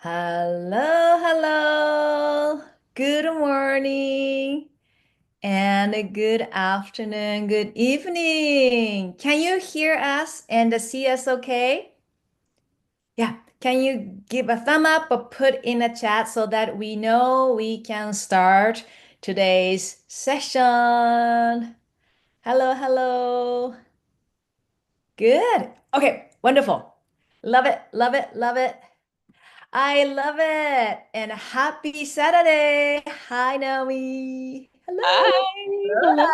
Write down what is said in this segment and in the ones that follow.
Hello, hello. Good morning and a good afternoon, good evening. Can you hear us and see us okay? Yeah. Can you give a thumb up or put in a chat so that we know we can start today's session? Hello, hello. Good. Okay, wonderful. Love it, love it, love it. I love it. And happy Saturday. Hi, Naomi. Hello. Hi, hello.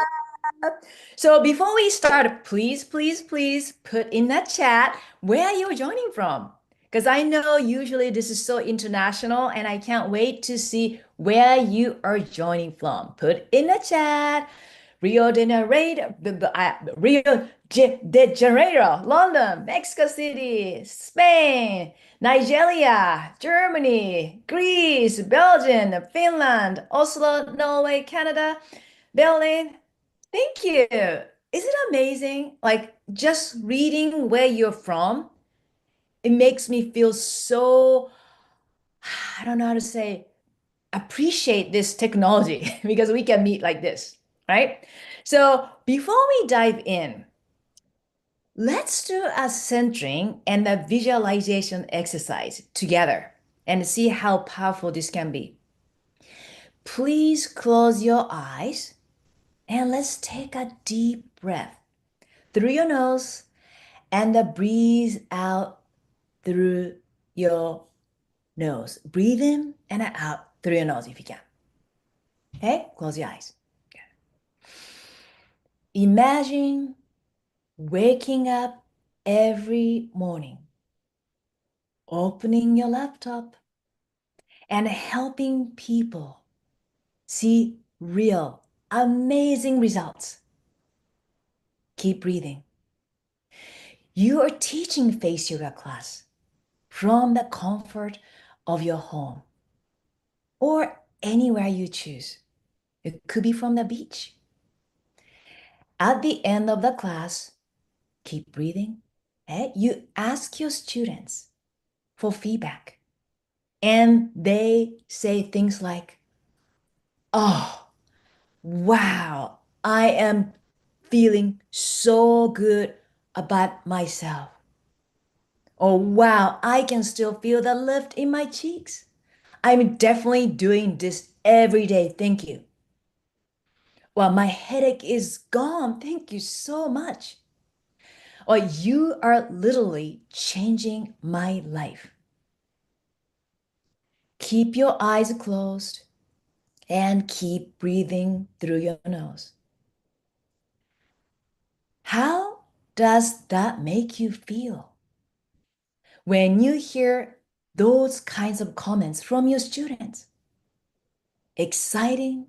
Hello. So before we start, please, please, please put in the chat where you're joining from. Because I know usually this is so international and I can't wait to see where you are joining from. Put in the chat. Rio de Janeiro, de Janeiro, London, Mexico City, Spain, Nigeria, Germany, Greece, Belgium, Finland, Oslo, Norway, Canada, Berlin. Thank you. Is it amazing? Like just reading where you're from, it makes me feel so, I don't know how to say, appreciate this technology because we can meet like this, right? So before we dive in, let's do a centering and a visualization exercise together and see how powerful this can be. Please close your eyes and let's take a deep breath through your nose and breathe out through your nose. Breathe in and out through your nose if you can. Okay, close your eyes. Imagine waking up every morning, opening your laptop, and helping people see real, amazing results. Keep breathing. You are teaching face yoga class from the comfort of your home or anywhere you choose. It could be from the beach. At the end of the class, keep breathing. You ask your students for feedback, and they say things like, "Oh, wow, I am feeling so good about myself." Or, "Wow, I can still feel the lift in my cheeks. I'm definitely doing this every day. Thank you." "Well, my headache is gone. Thank you so much." Or, "You are literally changing my life." Keep your eyes closed and keep breathing through your nose. How does that make you feel when you hear those kinds of comments from your students? Exciting,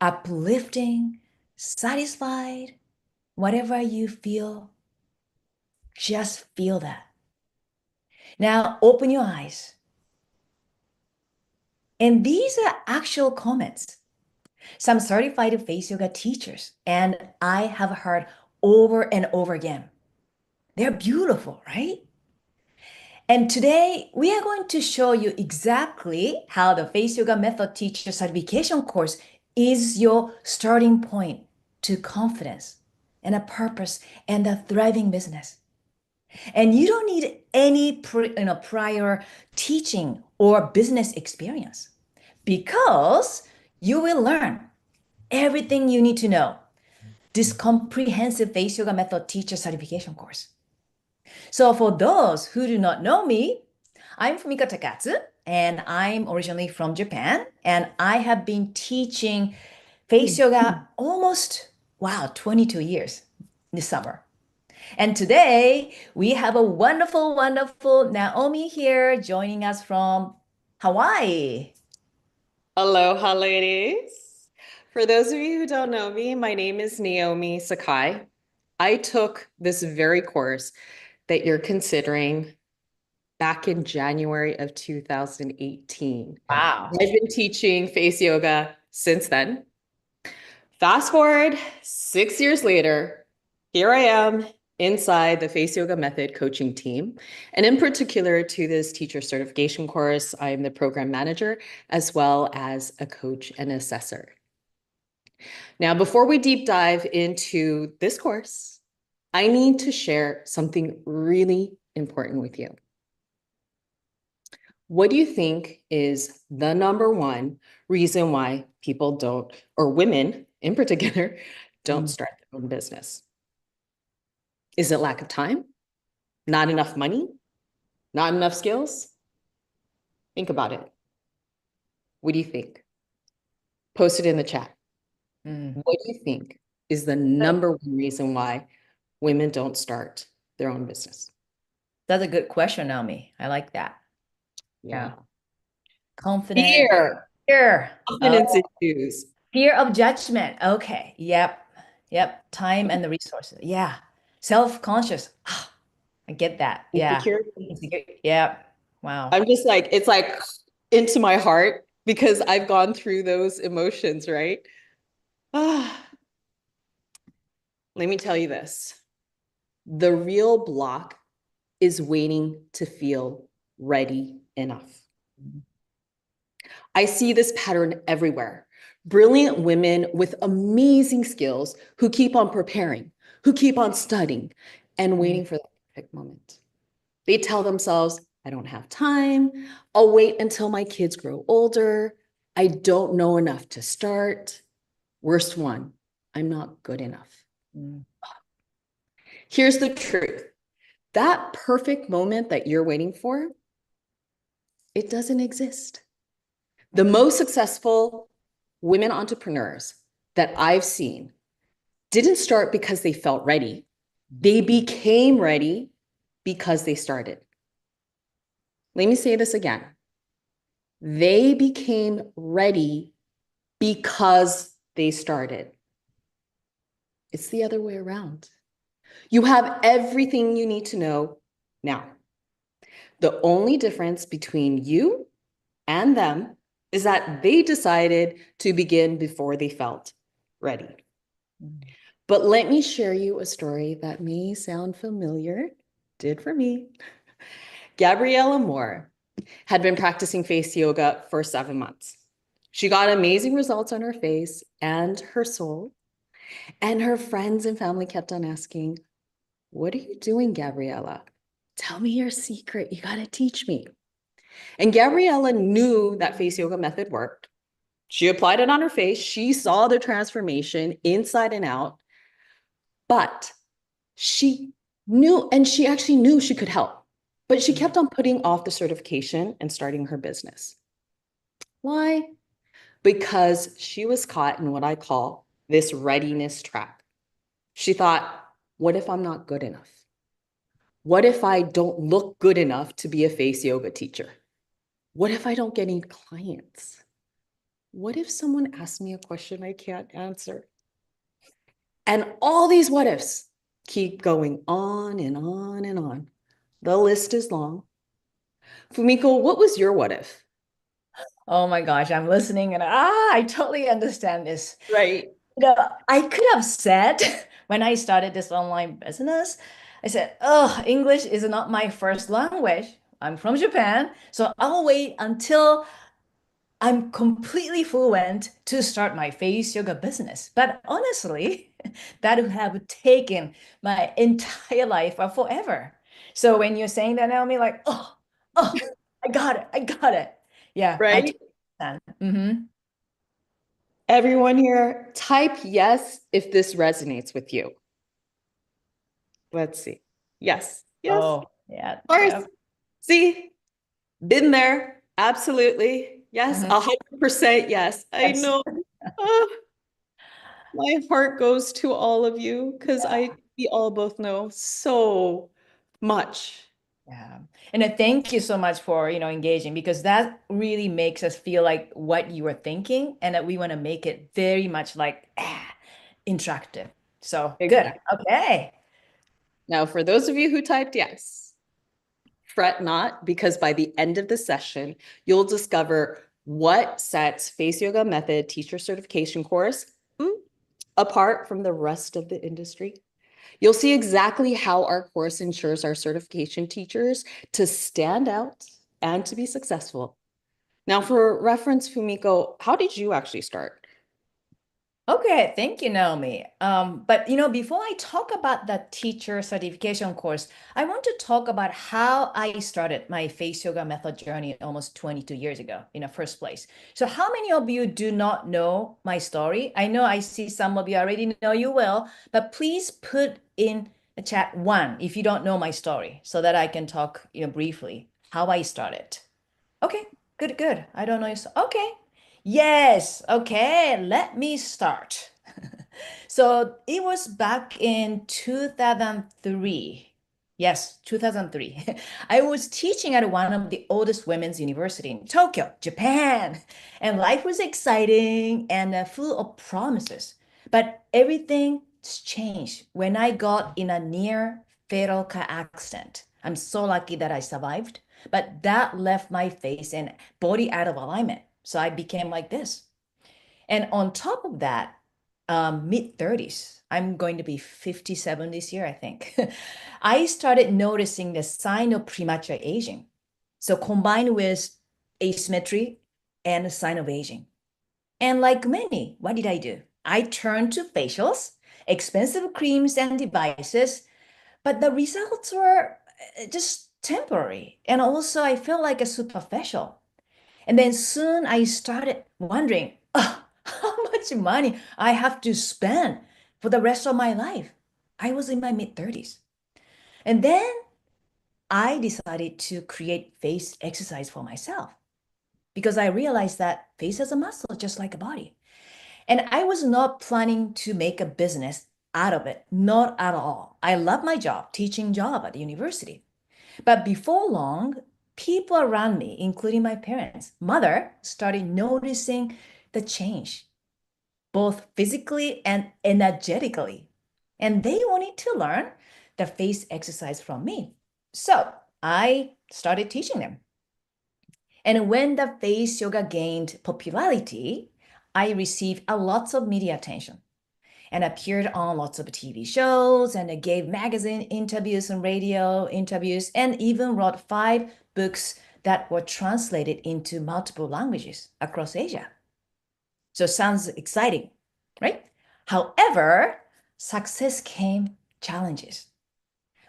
uplifting, satisfied, whatever you feel, just feel that. Now open your eyes. And these are actual comments. Some certified face yoga teachers, and I have heard over and over again. They're beautiful, right? And today we are going to show you exactly how the face yoga method teacher certification course is your starting point to confidence and a purpose and a thriving business. And you don't need any prior teaching or business experience because you will learn everything you need to know this comprehensive face yoga method teacher certification course. So for those who do not know me, I'm Fumika Takatsu and I'm originally from Japan and I have been teaching face yoga almost, wow, 22 years this summer. And today we have a wonderful, wonderful Naomi here joining us from Hawaii. Aloha, ladies. For those of you who don't know me, my name is Naomi Sakai. I took this very course that you're considering back in January of 2018. Wow. I've been teaching face yoga since then. Fast forward 6 years later, here I am inside the Face Yoga Method coaching team. And in particular to this teacher certification course, I'm the program manager as well as a coach and assessor. Now, before we deep dive into this course, I need to share something really important with you. What do you think is the number one reason why people don't, or women in particular, don't Mm. start their own business? Is it lack of time? Not enough money? Not enough skills? Think about it. What do you think? Post it in the chat. Mm. What do you think is the number one reason why women don't start their own business? That's a good question, Naomi. I like that. Yeah. Yeah. Confident. Fear, Fear. confidence Oh, issues, fear of judgment. Okay. Yep. Yep. Time and the resources. Yeah. Self-conscious. Ah, I get that. Yeah. insecurity. Yep. Wow. I'm just like, it's like into my heart because I've gone through those emotions, right? Ah, let me tell you this. The real block is waiting to feel ready enough. I see this pattern everywhere. Brilliant women with amazing skills who keep on preparing, who keep on studying and Mm. waiting for the perfect moment. They tell themselves, I don't have time. I'll wait until my kids grow older. I don't know enough to start. Worst one, I'm not good enough. Mm. Here's the truth. That perfect moment that you're waiting for, it doesn't exist. The most successful women entrepreneurs that I've seen didn't start because they felt ready. They became ready because they started. Let me say this again. They became ready because they started. It's the other way around. You have everything you need to know now. The only difference between you and them is that they decided to begin before they felt ready. Mm. But let me share you a story that may sound familiar, did for me. Gabriella Moore had been practicing face yoga for 7 months. She got amazing results on her face and her soul. And her friends and family kept on asking, what are you doing, Gabriella? Tell me your secret. You got to teach me. And Gabriella knew that face yoga method worked. She applied it on her face. She saw the transformation inside and out, but she knew, and she actually knew she could help, but she Mm. kept on putting off the certification and starting her business. Why? Because she was caught in what I call this readiness trap. She thought, what if I'm not good enough? What if I don't look good enough to be a face yoga teacher? What if I don't get any clients? What if someone asks me a question I can't answer? And all these what ifs keep going on and on and on. The list is long. Fumiko, what was your what if? Oh my gosh, I'm listening and I totally understand this. Right. I could have said when I started this online business, I said, oh, English is not my first language. I'm from Japan, so I'll wait until I'm completely fluent to start my face yoga business. But honestly, that would have taken my entire life or forever. So when you're saying that, Naomi, like, oh, I got it, I got it. Yeah, I Right? totally understand. Mm-hmm. Everyone here, type yes if this resonates with you. Let's see. Yes. Yes. Oh, yeah, Of course. yeah. See, been there. Absolutely. Yes. Mhm. 100% yes. I Yes. know. Oh, my heart goes to all of you because we all both know so much. Yeah. And thank you so much for, engaging because that really makes us feel like what you were thinking and that we want to make it very much like interactive. So good. Exactly. Okay. Now, for those of you who typed yes, fret not, because by the end of the session, you'll discover what sets Face Yoga Method teacher certification course apart from the rest of the industry. You'll see exactly how our course ensures our certification teachers to stand out and to be successful. Now, for reference, Fumiko, how did you actually start? Okay, thank you, Naomi. But before I talk about the teacher certification course, I want to talk about how I started my face yoga method journey almost 22 years ago in the first place. So, how many of you do not know my story? I know I see some of you already know you will, but please put in the chat one if you don't know my story so that I can talk, briefly how I started. Okay, good, good. I don't know. Okay. Yes. Okay, let me start. So it was back in 2003. Yes, 2003. I was teaching at one of the oldest women's university in Tokyo, Japan. And life was exciting and full of promises. But everything changed when I got in a near fatal car accident. I'm so lucky that I survived, but that left my face and body out of alignment. So I became like this. And on top of that, mid 30s, I'm going to be 57 this year, I think. I started noticing the sign of premature aging. So combined with asymmetry and a sign of aging. And like many, what did I do? I turned to facials, expensive creams and devices, but the results were just temporary. And also, I felt like a superficial. And then soon I started wondering, oh, how much money I have to spend for the rest of my life. I was in my mid 30s. And then I decided to create face exercise for myself because I realized that face is a muscle just like a body. And I was not planning to make a business out of it, not at all. I love my job, teaching job at the university. But before long, people around me, including my parents, mother, started noticing the change, both physically and energetically. And they wanted to learn the face exercise from me. So I started teaching them. And when the face yoga gained popularity, I received a lots of media attention and appeared on lots of TV shows and I gave magazine interviews and radio interviews and even wrote 5 books that were translated into multiple languages across Asia. So sounds exciting, right? However, success came challenges.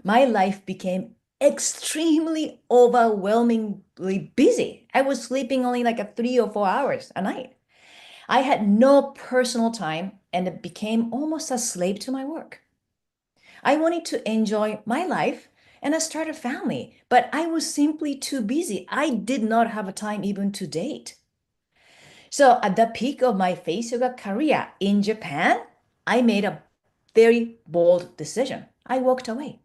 My life became extremely overwhelmingly busy. I was sleeping only like a 3 or 4 hours a night. I had no personal time and it became almost a slave to my work. I wanted to enjoy my life and I started a family, but I was simply too busy. I did not have a time even to date. So at the peak of my face yoga career in Japan, I made a very bold decision. I walked away.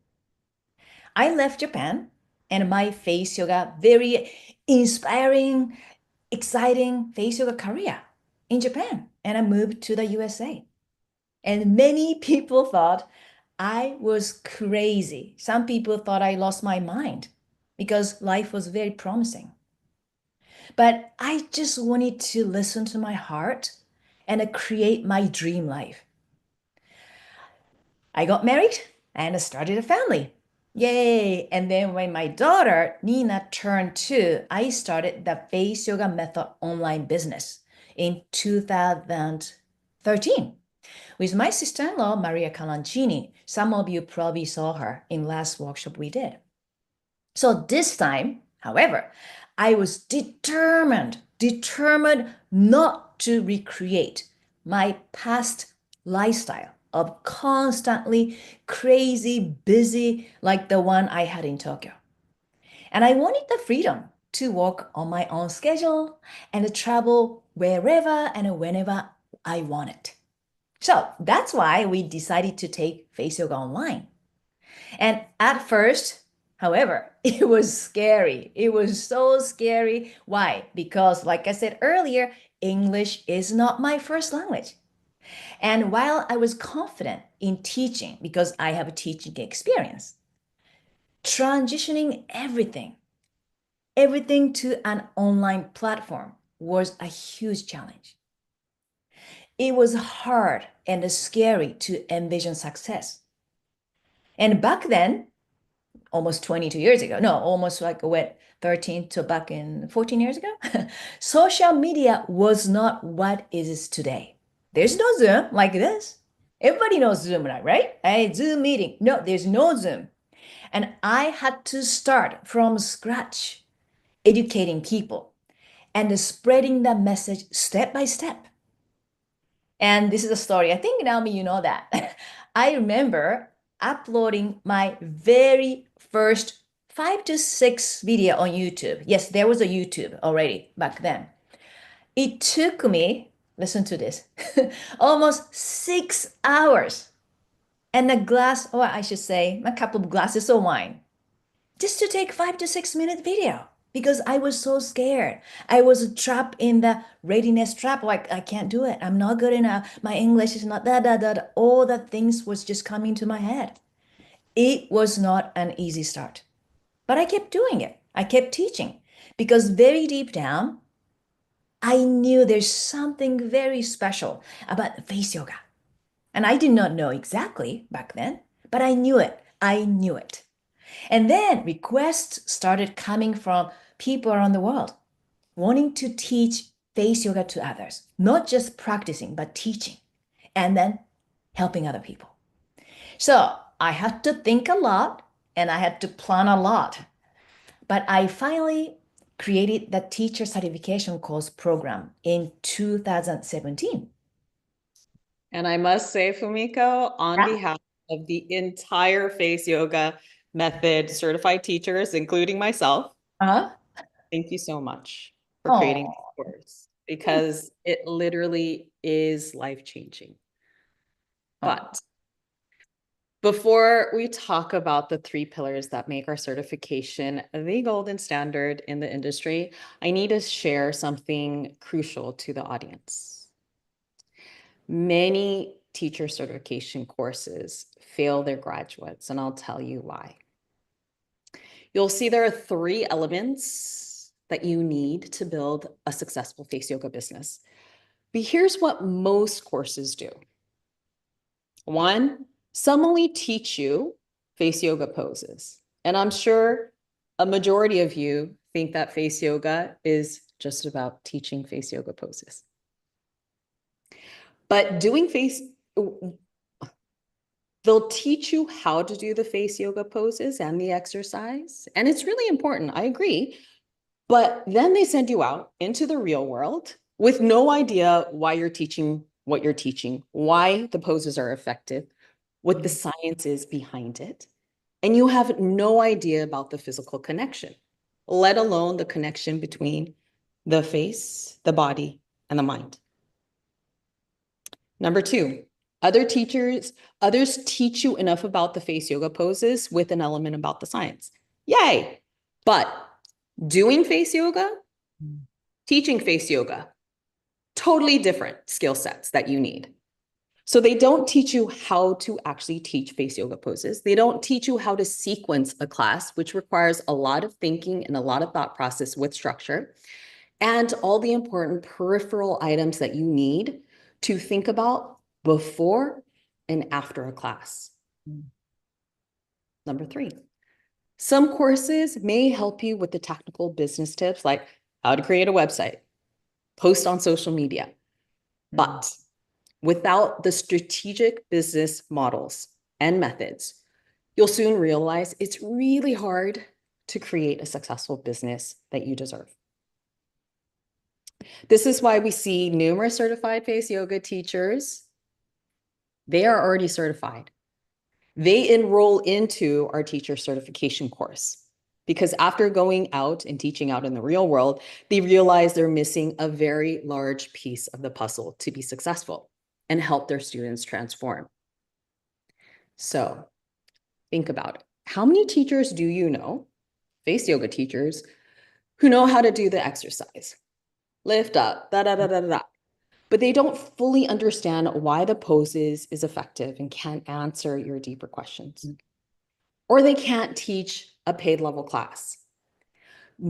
I left Japan and my face yoga, very inspiring, exciting face yoga career in Japan, and I moved to the USA. And many people thought I was crazy. Some people thought I lost my mind because life was very promising. But I just wanted to listen to my heart and create my dream life. I got married and I started a family. Yay! And then when my daughter Nina turned 2, I started the Face Yoga Method online business in 2013 with my sister-in-law Maria Calancini. Some of you probably saw her in last workshop we did. So this time, however, I was determined not to recreate my past lifestyle of constantly crazy, busy like the one I had in Tokyo. And I wanted the freedom to work on my own schedule and to travel wherever and whenever I wanted. So that's why we decided to take face yoga online. And at first, however, it was scary. It was so scary. Why? Because, like I said earlier, English is not my first language. And while I was confident in teaching because I have a teaching experience, transitioning everything to an online platform was a huge challenge. It was hard and scary to envision success. And back then, almost 22 years ago, no, almost like what, 13 to back in 14 years ago, social media was not what it is today. There's no Zoom like this. Everybody knows Zoom, right? Hey, Zoom meeting. No, there's no Zoom. And I had to start from scratch, educating people and spreading that message step by step. And this is a story. I think, Naomi, you know that. I remember uploading my very first 5 to 6 video on YouTube. Yes, there was a YouTube already back then. It took me, listen to this, almost 6 hours and a glass, or I should say, a couple of glasses of wine just to take 5 to 6 minute video because I was so scared. I was trapped in the readiness trap. Like, I can't do it. I'm not good enough. My English is not that. All the things was just coming to my head. It was not an easy start, but I kept doing it. I kept teaching because very deep down, I knew there's something very special about face yoga. And I did not know exactly back then, but I knew it. I knew it. And then requests started coming from people around the world wanting to teach face yoga to others, not just practicing, but teaching and then helping other people. So I had to think a lot and I had to plan a lot. But I finally created the teacher certification course program in 2017. And I must say, Fumiko, on Yeah. behalf of the entire face yoga method certified teachers, including myself, Uh-huh. thank you so much for creating this Oh, course thank because it literally is life-changing. you. Oh. But before we talk about the three pillars that make our certification the golden standard in the industry, I need to share something crucial to the audience. Many teacher certification courses fail their graduates, and I'll tell you why. You'll see there are three elements that you need to build a successful face yoga business. But here's what most courses do. One, some only teach you face yoga poses. And I'm sure a majority of you think that face yoga is just about teaching face yoga poses. But they'll teach you how to do the face yoga poses and the exercise. And it's really important. I agree. But then they send you out into the real world with no idea why you're teaching what you're teaching, why the poses are effective, what the science is behind it. And you have no idea about the physical connection, let alone the connection between the face, the body, and the mind. Number two, others teach you enough about the face yoga poses with an element about the science. Yay. But doing face yoga, teaching face yoga, totally different skill sets that you need. So they don't teach you how to actually teach face yoga poses. They don't teach you how to sequence a class, which requires a lot of thinking and a lot of thought process with structure, and all the important peripheral items that you need to think about before and after a class. Number three, some courses may help you with the technical business tips like how to create a website, post on social media, but without the strategic business models and methods, you'll soon realize it's really hard to create a successful business that you deserve. This is why we see numerous certified face yoga teachers. They are already certified. They enroll into our teacher certification course because after going out and teaching out in the real world, they realize they're missing a very large piece of the puzzle to be successful and help their students transform. So think about it. How many teachers do you know, face yoga teachers, who know how to do the exercise? Lift up, da da da da da. But they don't fully understand why the poses is effective and can't answer your deeper questions. Or they can't teach a paid level class.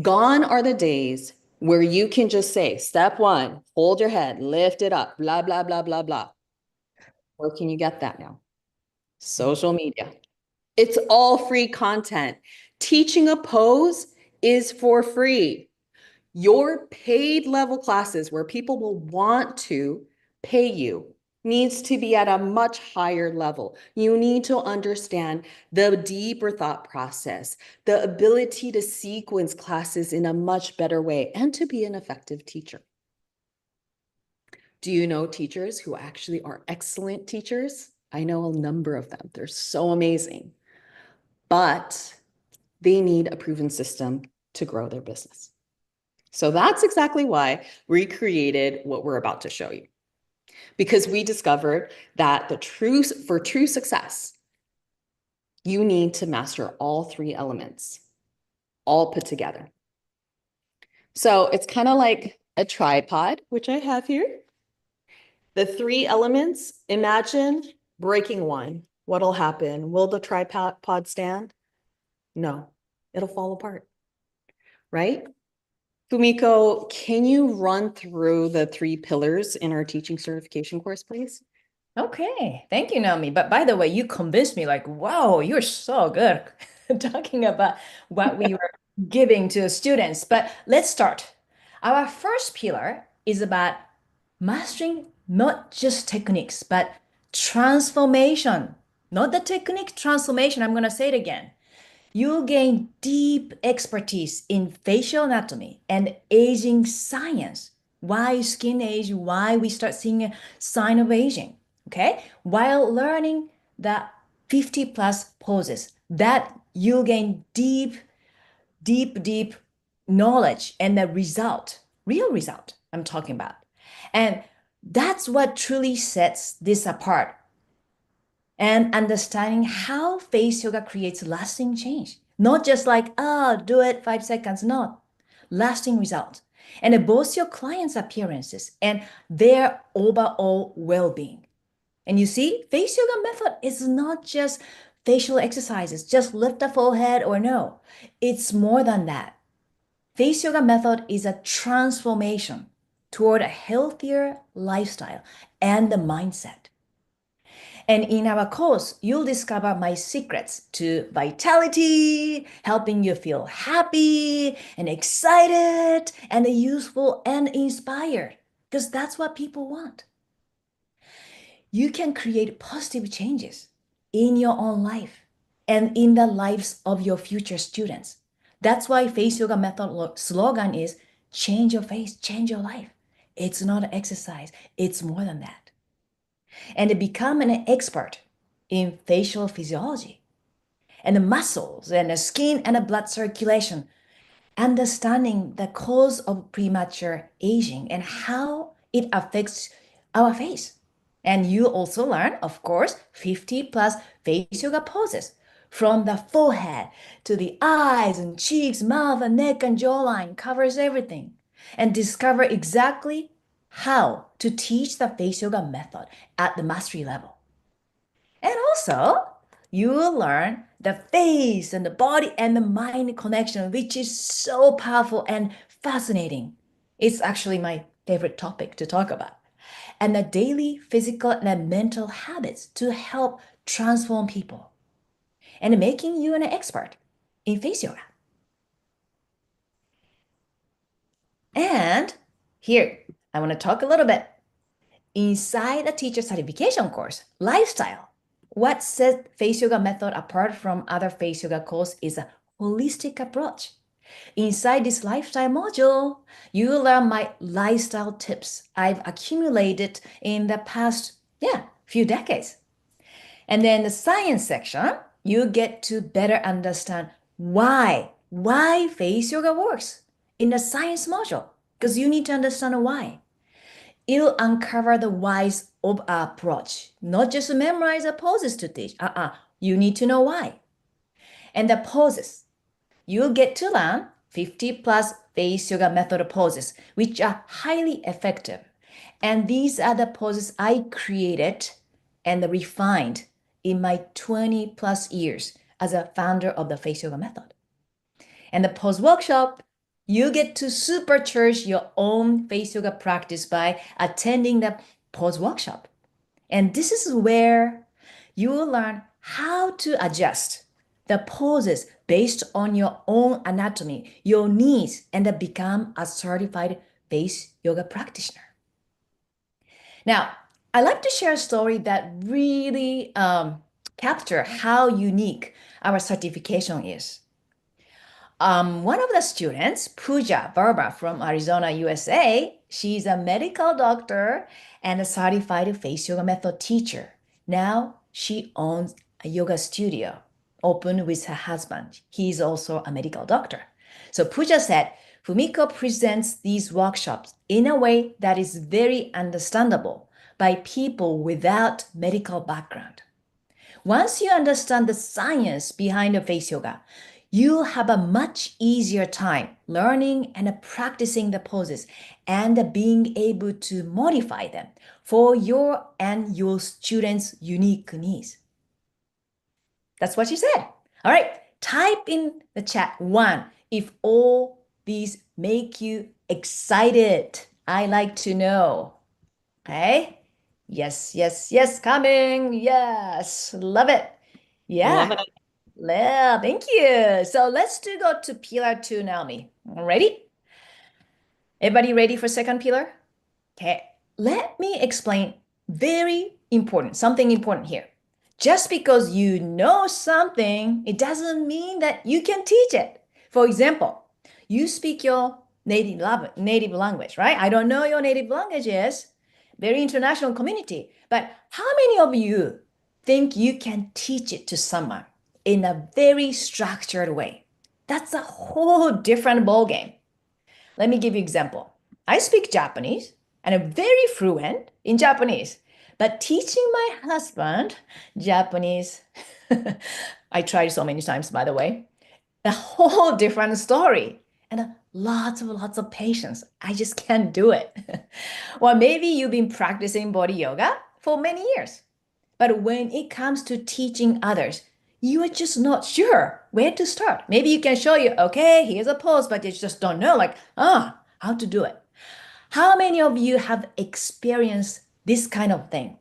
Gone are the days where you can just say, step one, hold your head, lift it up, blah, blah, blah, blah, blah. Where can you get that now? Social media. It's all free content. Teaching a pose is for free. Your paid level classes where people will want to pay you needs to be at a much higher level. You need to understand the deeper thought process, the ability to sequence classes in a much better way, and to be an effective teacher. Do you know teachers who actually are excellent teachers? I know a number of them. They're so amazing, but they need a proven system to grow their business. So that's exactly why we created what we're about to show you. Because we discovered that for true success, you need to master all three elements, all put together. So it's kind of like a tripod, which I have here. The three elements, imagine breaking one. What'll happen? Will the tripod stand? No, it'll fall apart, right? Fumiko, can you run through the three pillars in our teaching certification course, please? Okay, thank you, Naomi. But by the way, you convinced me like, wow, you're so good talking about what we were giving to students. But let's start. Our first pillar is about mastering not just techniques, but transformation. Not the technique transformation. I'm going to say it again. You'll gain deep expertise in facial anatomy and aging science. Why skin age, why we start seeing a sign of aging, okay? While learning the 50 plus poses that you'll gain deep knowledge and the result, real result I'm talking about. And that's what truly sets this apart and understanding how face yoga creates lasting change. Not just like, oh, do it 5 seconds. No, lasting results. And it boosts your clients' appearances and their overall well being. And you see, face yoga method is not just facial exercises, just lift the forehead or no. It's more than that. Face yoga method is a transformation toward a healthier lifestyle and the mindset. And in our course, you'll discover my secrets to vitality, helping you feel happy and excited and useful and inspired, because that's what people want. You can create positive changes in your own life and in the lives of your future students. That's why Face Yoga Method slogan is change your face, change your life. It's not an exercise, it's more than that. And to become an expert in facial physiology and the muscles and the skin and the blood circulation, understanding the cause of premature aging and how it affects our face. And you also learn, of course, 50 plus face yoga poses from the forehead to the eyes and cheeks, mouth and neck and jawline, covers everything. And discover exactly how to teach the face yoga method at the mastery level. And also, you will learn the face and the body and the mind connection, which is so powerful and fascinating. It's actually my favorite topic to talk about. And the daily physical and mental habits to help transform people and making you an expert in face yoga. And here, I want to talk a little bit inside the teacher certification course, lifestyle. What sets face yoga method apart from other face yoga courses is a holistic approach. Inside this lifestyle module, you will learn my lifestyle tips I've accumulated in the past, few decades. And then the science section, you get to better understand why face yoga works in the science module, because you need to understand why. It'll uncover the whys of our approach, not just memorize the poses to teach. You need to know why. And the poses, you'll get to learn 50 plus face yoga method poses, which are highly effective. And these are the poses I created and refined in my 20 plus years as a founder of the face yoga method. And the pose workshop, you get to supercharge your own face yoga practice by attending the pose workshop. And this is where you will learn how to adjust the poses based on your own anatomy, your needs, and then become a certified face yoga practitioner. Now, I like to share a story that really capture how unique our certification is. One of the students, Pooja Verma from Arizona, USA, she's a medical doctor and a certified face yoga method teacher. Now she owns a yoga studio open with her husband. He's also a medical doctor. So Pooja said, Fumiko presents these workshops in a way that is very understandable by people without medical background. Once you understand the science behind the face yoga, you'll have a much easier time learning and practicing the poses and being able to modify them for your and your students' unique needs. That's what she said. All right, type in the chat one if all these make you excited. I like to know. Okay. Yes, yes, yes, coming. Yes, love it. Love Yeah, it. well, thank you. So let's do go to pillar two, Naomi. Ready? Everybody ready for second pillar? Okay, let me explain something important here. Just because you know something, it doesn't mean that you can teach it. For example, you speak your native language, right? I don't know your native language is very international community, but how many of you think you can teach it to someone in a very structured way? That's a whole different ballgame. Let me give you an example. I speak Japanese and I'm very fluent in Japanese, but teaching my husband Japanese, I tried so many times, by the way, a whole different story and lots of patience. I just can't do it. Or maybe you've been practicing body yoga for many years, but when it comes to teaching others, you are just not sure where to start. Maybe you can show you, okay, here's a pose, but you just don't know, like, how to do it. How many of you have experienced this kind of thing?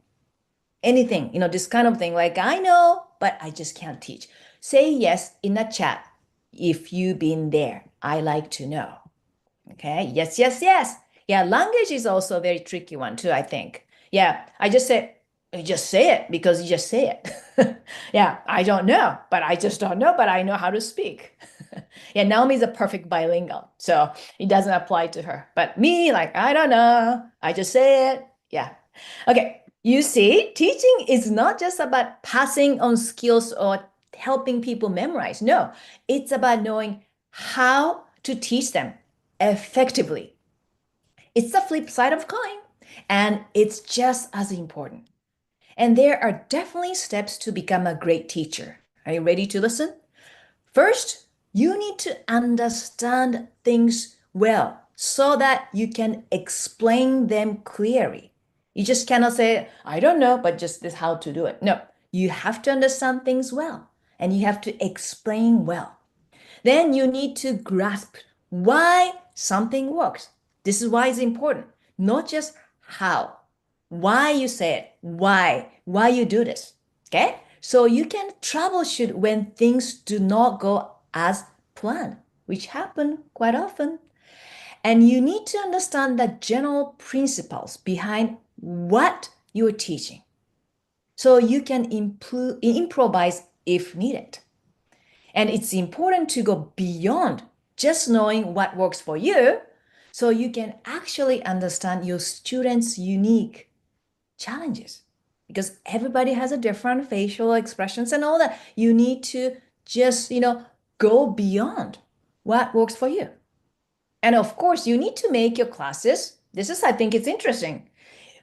Anything, this kind of thing, like, I know, but I just can't teach. Say yes in the chat if you've been there. I like to know. Okay. Yes, yes, yes. Yeah, language is also a very tricky one too, I think. Yeah, you just say it because you just say it. Yeah, I don't know, but I just don't know, but I know how to speak. Yeah, Naomi's a perfect bilingual, so it doesn't apply to her. But me, like, I don't know. I just say it. Yeah. Okay. You see, teaching is not just about passing on skills or helping people memorize. No, it's about knowing how to teach them effectively. It's the flip side of coin, and it's just as important. And there are definitely steps to become a great teacher. Are you ready to listen? First, you need to understand things well so that you can explain them clearly. You just cannot say, I don't know, but just this how to do it. No, you have to understand things well and you have to explain well. Then you need to grasp why something works. This is why it's important, not just how, why you say it, why you do this. Okay? So you can troubleshoot when things do not go as planned, which happen quite often. And you need to understand the general principles behind what you're teaching so you can improvise if needed. And it's important to go beyond just knowing what works for you so you can actually understand your students' unique challenges. Because everybody has a different facial expressions and all that. You need to just, go beyond what works for you. And of course, you need to make your classes. I think it's interesting.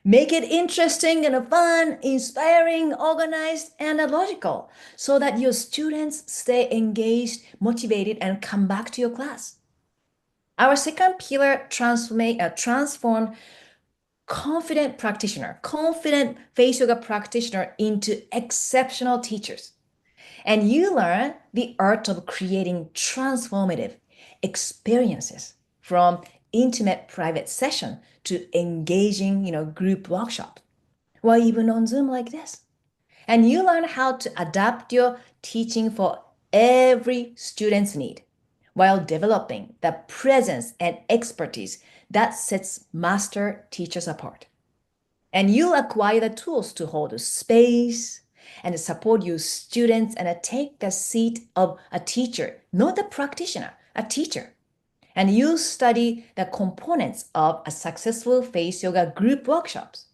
Make it interesting and fun, inspiring, organized, and logical so that your students stay engaged, motivated, and come back to your class. Our second pillar transform confident face yoga practitioner into exceptional teachers. And you learn the art of creating transformative experiences from intimate private session to engaging, group workshop, or even on Zoom like this. And you learn how to adapt your teaching for every student's need while developing the presence and expertise that sets master teachers apart. And you'll acquire the tools to hold a space and support your students and take the seat of a teacher, not a practitioner, a teacher. And you'll study the components of a successful face yoga group workshops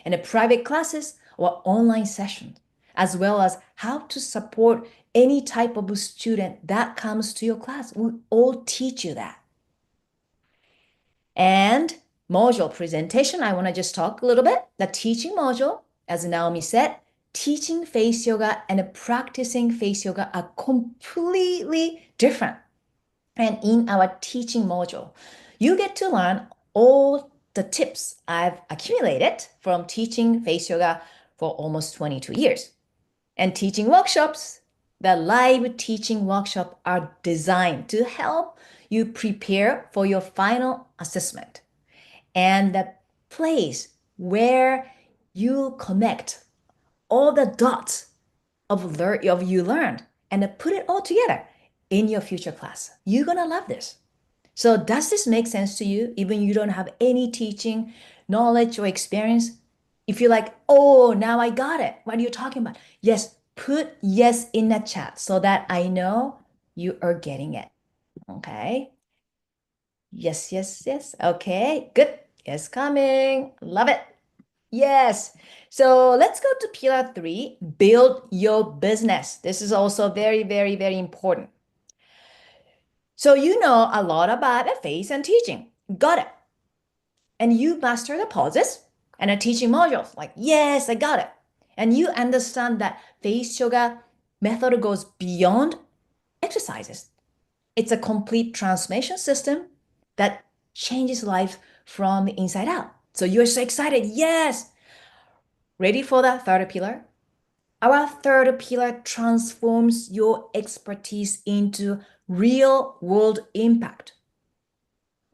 and the private classes or online sessions, as well as how to support any type of student that comes to your class. We all teach you that. And module presentation, I want to just talk a little bit. The teaching module, as Naomi said, teaching face yoga and practicing face yoga are completely different. And in our teaching module, you get to learn all the tips I've accumulated from teaching face yoga for almost 22 years. And teaching workshops, the live teaching workshop are designed to help you prepare for your final assessment. And the place where you connect all the dots of you learned and put it all together in your future class. You're gonna love this. So does this make sense to you, even you don't have any teaching knowledge or experience? If you're like, oh, now I got it. What are you talking about? Yes, put yes in the chat so that I know you are getting it. Okay. Yes, yes, yes. Okay, good. Yes, coming. Love it. Yes. So let's go to pillar three, build your business. This is also very, very, very important. So you know a lot about the face and teaching. Got it. And you master the poses and the teaching modules. Like, yes, I got it. And you understand that face yoga method goes beyond exercises. It's a complete transformation system that changes life from the inside out. So you're so excited. Yes. Ready for the third pillar? Our third pillar transforms your expertise into real world impact.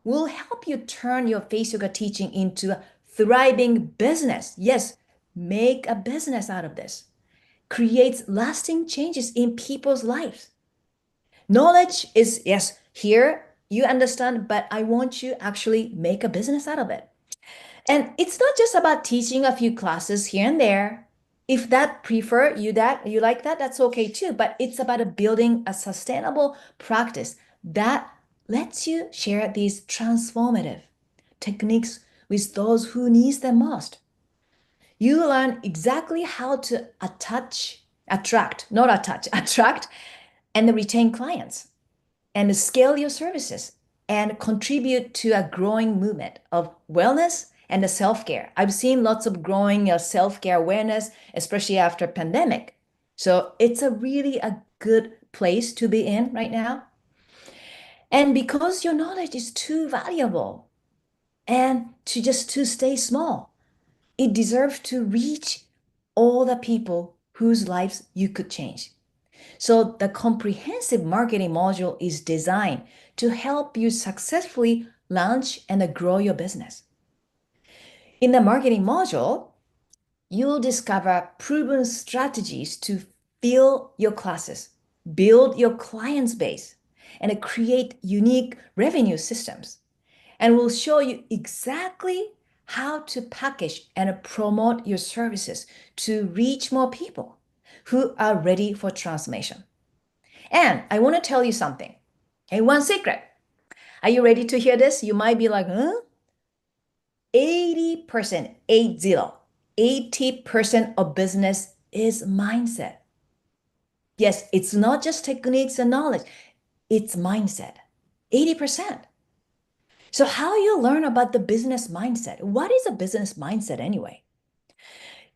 We'll help you turn your face yoga teaching into a thriving business. Yes, make a business out of this. Creates lasting changes in people's lives. Knowledge is, yes, here you understand, but I want you actually make a business out of it. And it's not just about teaching a few classes here and there. If that you like that, that's okay too. But it's about building a sustainable practice that lets you share these transformative techniques with those who needs them most. You learn exactly how to attract and retain clients and scale your services and contribute to a growing movement of wellness and self-care. I've seen lots of growing self-care awareness, especially after pandemic. So it's a good place to be in right now. And because your knowledge is too valuable and to stay small, it deserves to reach all the people whose lives you could change. So the comprehensive marketing module is designed to help you successfully launch and grow your business. In the marketing module, you'll discover proven strategies to fill your classes, build your clients base, and create unique revenue systems. And we'll show you exactly how to package and promote your services to reach more people who are ready for transformation. And I want to tell you something. Hey, one secret. Are you ready to hear this? You might be like, huh? 80%, 80% of business is mindset. Yes, it's not just techniques and knowledge, it's mindset. 80%. So, how you learn about the business mindset? What is a business mindset anyway?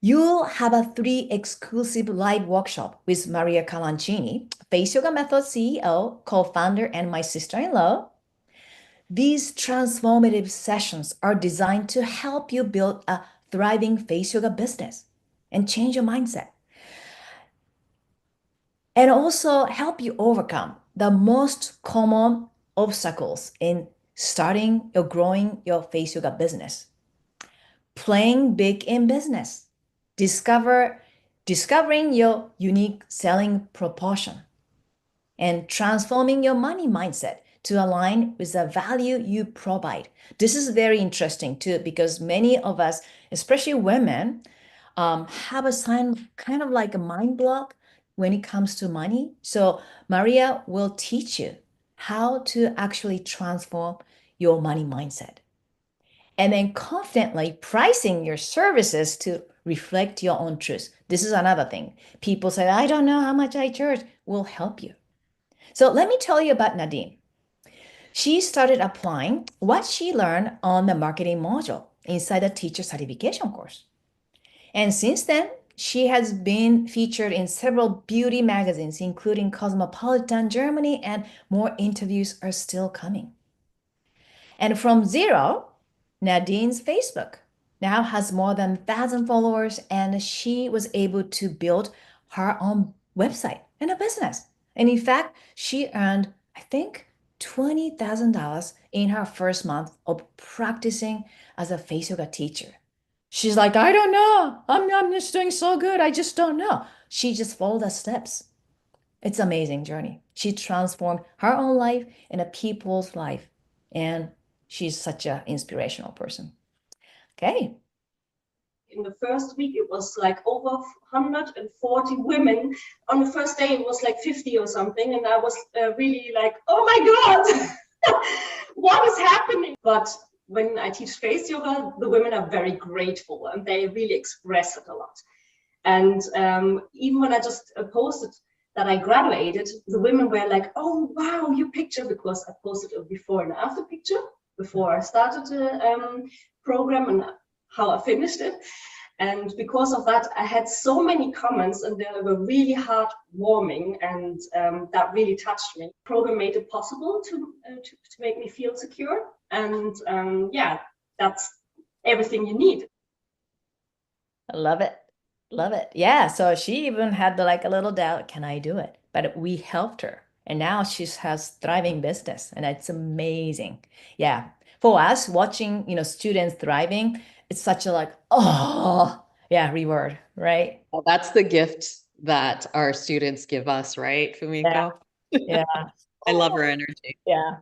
You'll have a three exclusive live workshop with Maria Calancini, Face Yoga Method CEO, co-founder, and my sister-in-law. These transformative sessions are designed to help you build a thriving face yoga business and change your mindset, and also help you overcome the most common obstacles in starting or growing your face yoga business. Playing big in business. Discovering your unique selling proportion and transforming your money mindset to align with the value you provide. This is very interesting too, because many of us, especially women, have a sign kind of like a mind block when it comes to money. So Maria will teach you how to actually transform your money mindset and then confidently pricing your services to reflect your own truth. This is another thing. People say, I don't know how much I charge. Will help you. So let me tell you about Nadine. She started applying what she learned on the marketing module inside the teacher certification course. And since then, she has been featured in several beauty magazines, including Cosmopolitan Germany, and more interviews are still coming. And from zero, Nadine's Facebook now has more than 1,000 followers, and she was able to build her own website and a business. And in fact, she earned, I think, $20,000 in her first month of practicing as a face yoga teacher. She's like, I don't know. I'm just doing so good. I just don't know. She just followed the steps. It's an amazing journey. She transformed her own life and a people's life. And she's such an inspirational person. Okay. In the first week, it was like over 140 women. On the first day, it was like 50 or something. And I was really like, oh my God, what is happening? But when I teach face yoga, the women are very grateful and they really express it a lot. And even when I just posted that I graduated, the women were like, oh, wow, your picture, because I posted a before and after picture before I started the program and how I finished it. And because of that, I had so many comments and they were really heartwarming, and that really touched me. The program made it possible to make me feel secure. And yeah, that's everything you need. I love it. Love it. Yeah. So she even had like a little doubt, can I do it? But we helped her. And now she has thriving business and it's amazing. Yeah. For us, watching, students thriving, it's such a like, oh, yeah, reward, right? Well, that's the gift that our students give us, right, Yeah. Fumiko? Yeah. I love her energy. Yeah.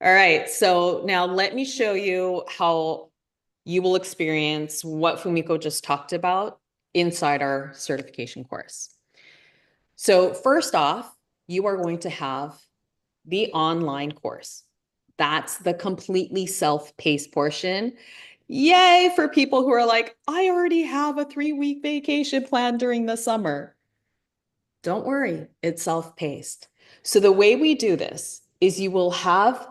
All right, so now let me show you how you will experience what Fumiko just talked about inside our certification course. So first off, you are going to have the online course. That's the completely self-paced portion. Yay for people who are like, I already have a 3-week vacation planned during the summer. Don't worry, it's self-paced. So the way we do this is you will have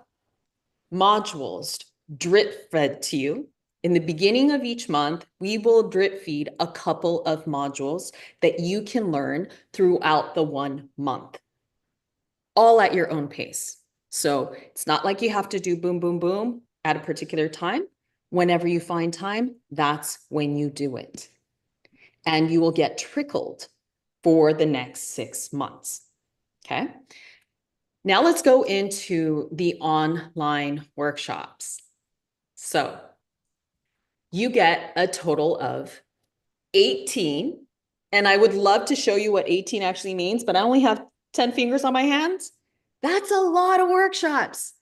modules drip fed to you. In the beginning of each month, we will drip feed a couple of modules that you can learn throughout the 1 month, all at your own pace. So it's not like you have to do boom, boom, boom at a particular time. Whenever you find time, that's when you do it. And you will get trickled for the next 6 months. Okay. Now let's go into the online workshops. So you get a total of 18, and I would love to show you what 18 actually means, but I only have 10 fingers on my hands. That's a lot of workshops.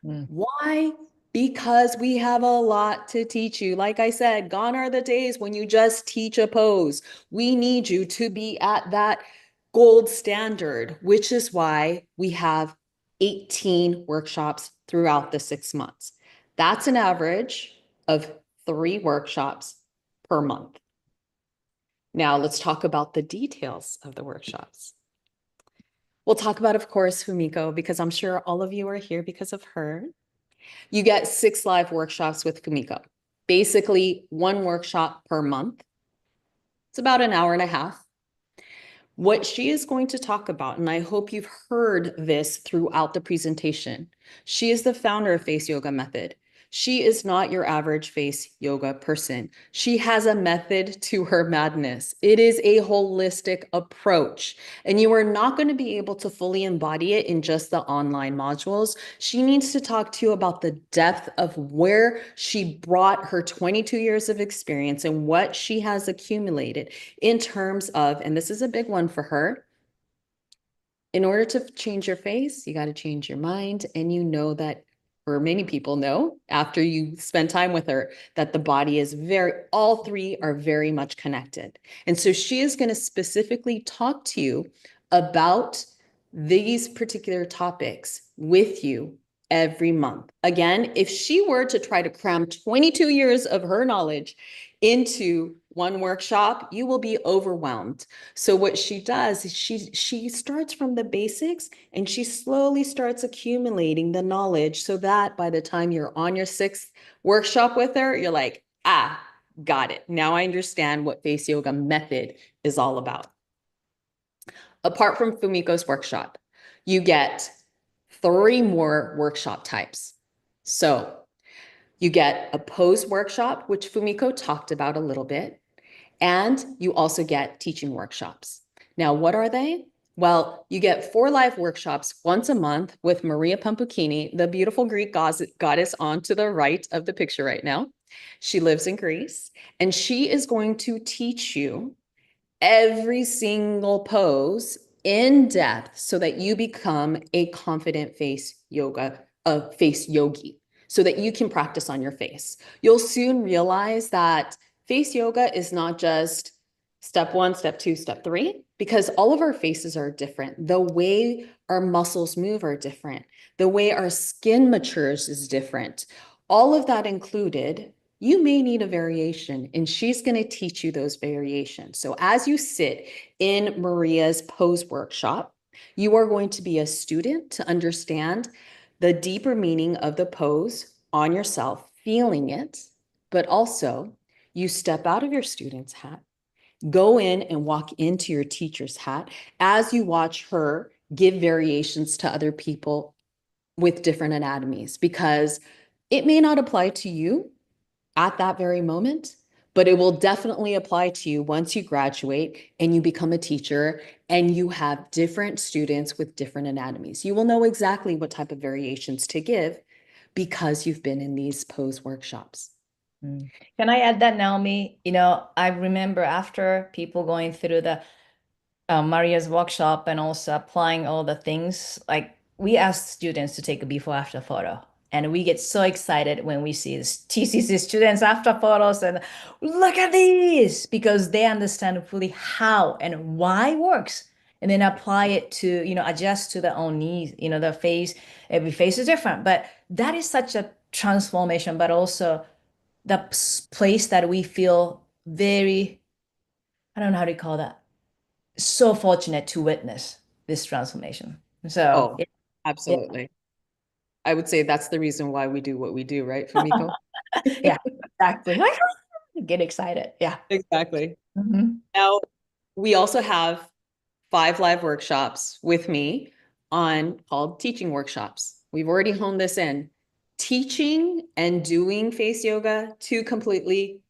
Mm. Why? Because we have a lot to teach you. Like I said, gone are the days when you just teach a pose. We need you to be at that gold standard, which is why we have 18 workshops throughout the 6 months. That's an average of 3 workshops per month. Now let's talk about the details of the workshops. We'll talk about, of course, Fumiko, because I'm sure all of you are here because of her. You get 6 live workshops with Fumiko, basically 1 workshop per month. It's about an hour and a half. What she is going to talk about, and I hope you've heard this throughout the presentation, she is the founder of Face Yoga Method. She is not your average face yoga person. She has a method to her madness. It is a holistic approach, and you are not going to be able to fully embody it in just the online modules. She needs to talk to you about the depth of where she brought her 22 years of experience and what she has accumulated in terms of, and this is a big one for her, in order to change your face, you got to change your mind. And you know that, or many people know after you spend time with her, that the body is all three are very much connected. And so she is going to specifically talk to you about these particular topics with you every month. Again, if she were to try to cram 22 years of her knowledge into one workshop, you will be overwhelmed. So what she does is she starts from the basics and she slowly starts accumulating the knowledge so that by the time you're on your 6th workshop with her, you're like, ah, got it. Now I understand what face yoga method is all about. Apart from Fumiko's workshop, you get 3 more workshop types. So you get a pose workshop, which Fumiko talked about a little bit, and you also get teaching workshops. Now, what are they? Well, you get 4 live workshops once a month with Maria Pampukini, the beautiful Greek goddess on to the right of the picture right now. She lives in Greece, and she is going to teach you every single pose in depth so that you become a confident face yogi, so that you can practice on your face. You'll soon realize that face yoga is not just step 1, step 2, step 3, because all of our faces are different. The way our muscles move are different. The way our skin matures is different. All of that included, you may need a variation, and she's going to teach you those variations. So as you sit in Maria's pose workshop, you are going to be a student to understand the deeper meaning of the pose on yourself, feeling it, but also you step out of your student's hat, go in and walk into your teacher's hat as you watch her give variations to other people with different anatomies, because it may not apply to you at that very moment, but it will definitely apply to you once you graduate and you become a teacher and you have different students with different anatomies. You will know exactly what type of variations to give because you've been in these pose workshops. Can I add that, Naomi? I remember after people going through the Maria's workshop and also applying all the things, like we asked students to take a before after photo. And we get so excited when we see this TCC students after photos and look at these because they understand fully how and why it works. And then apply it to, adjust to their own needs. Their face, every face is different. But that is such a transformation, but also the place that we feel very, I don't know how to call that, so fortunate to witness this transformation. So, Oh, yeah, absolutely. I would say that's the reason why we do what we do, right, Fumiko? yeah, exactly. Get excited. Yeah. Exactly. Mhm. Now, we also have 5 live workshops with me on called teaching workshops. We've already honed this in. Teaching and doing face yoga, 2 completely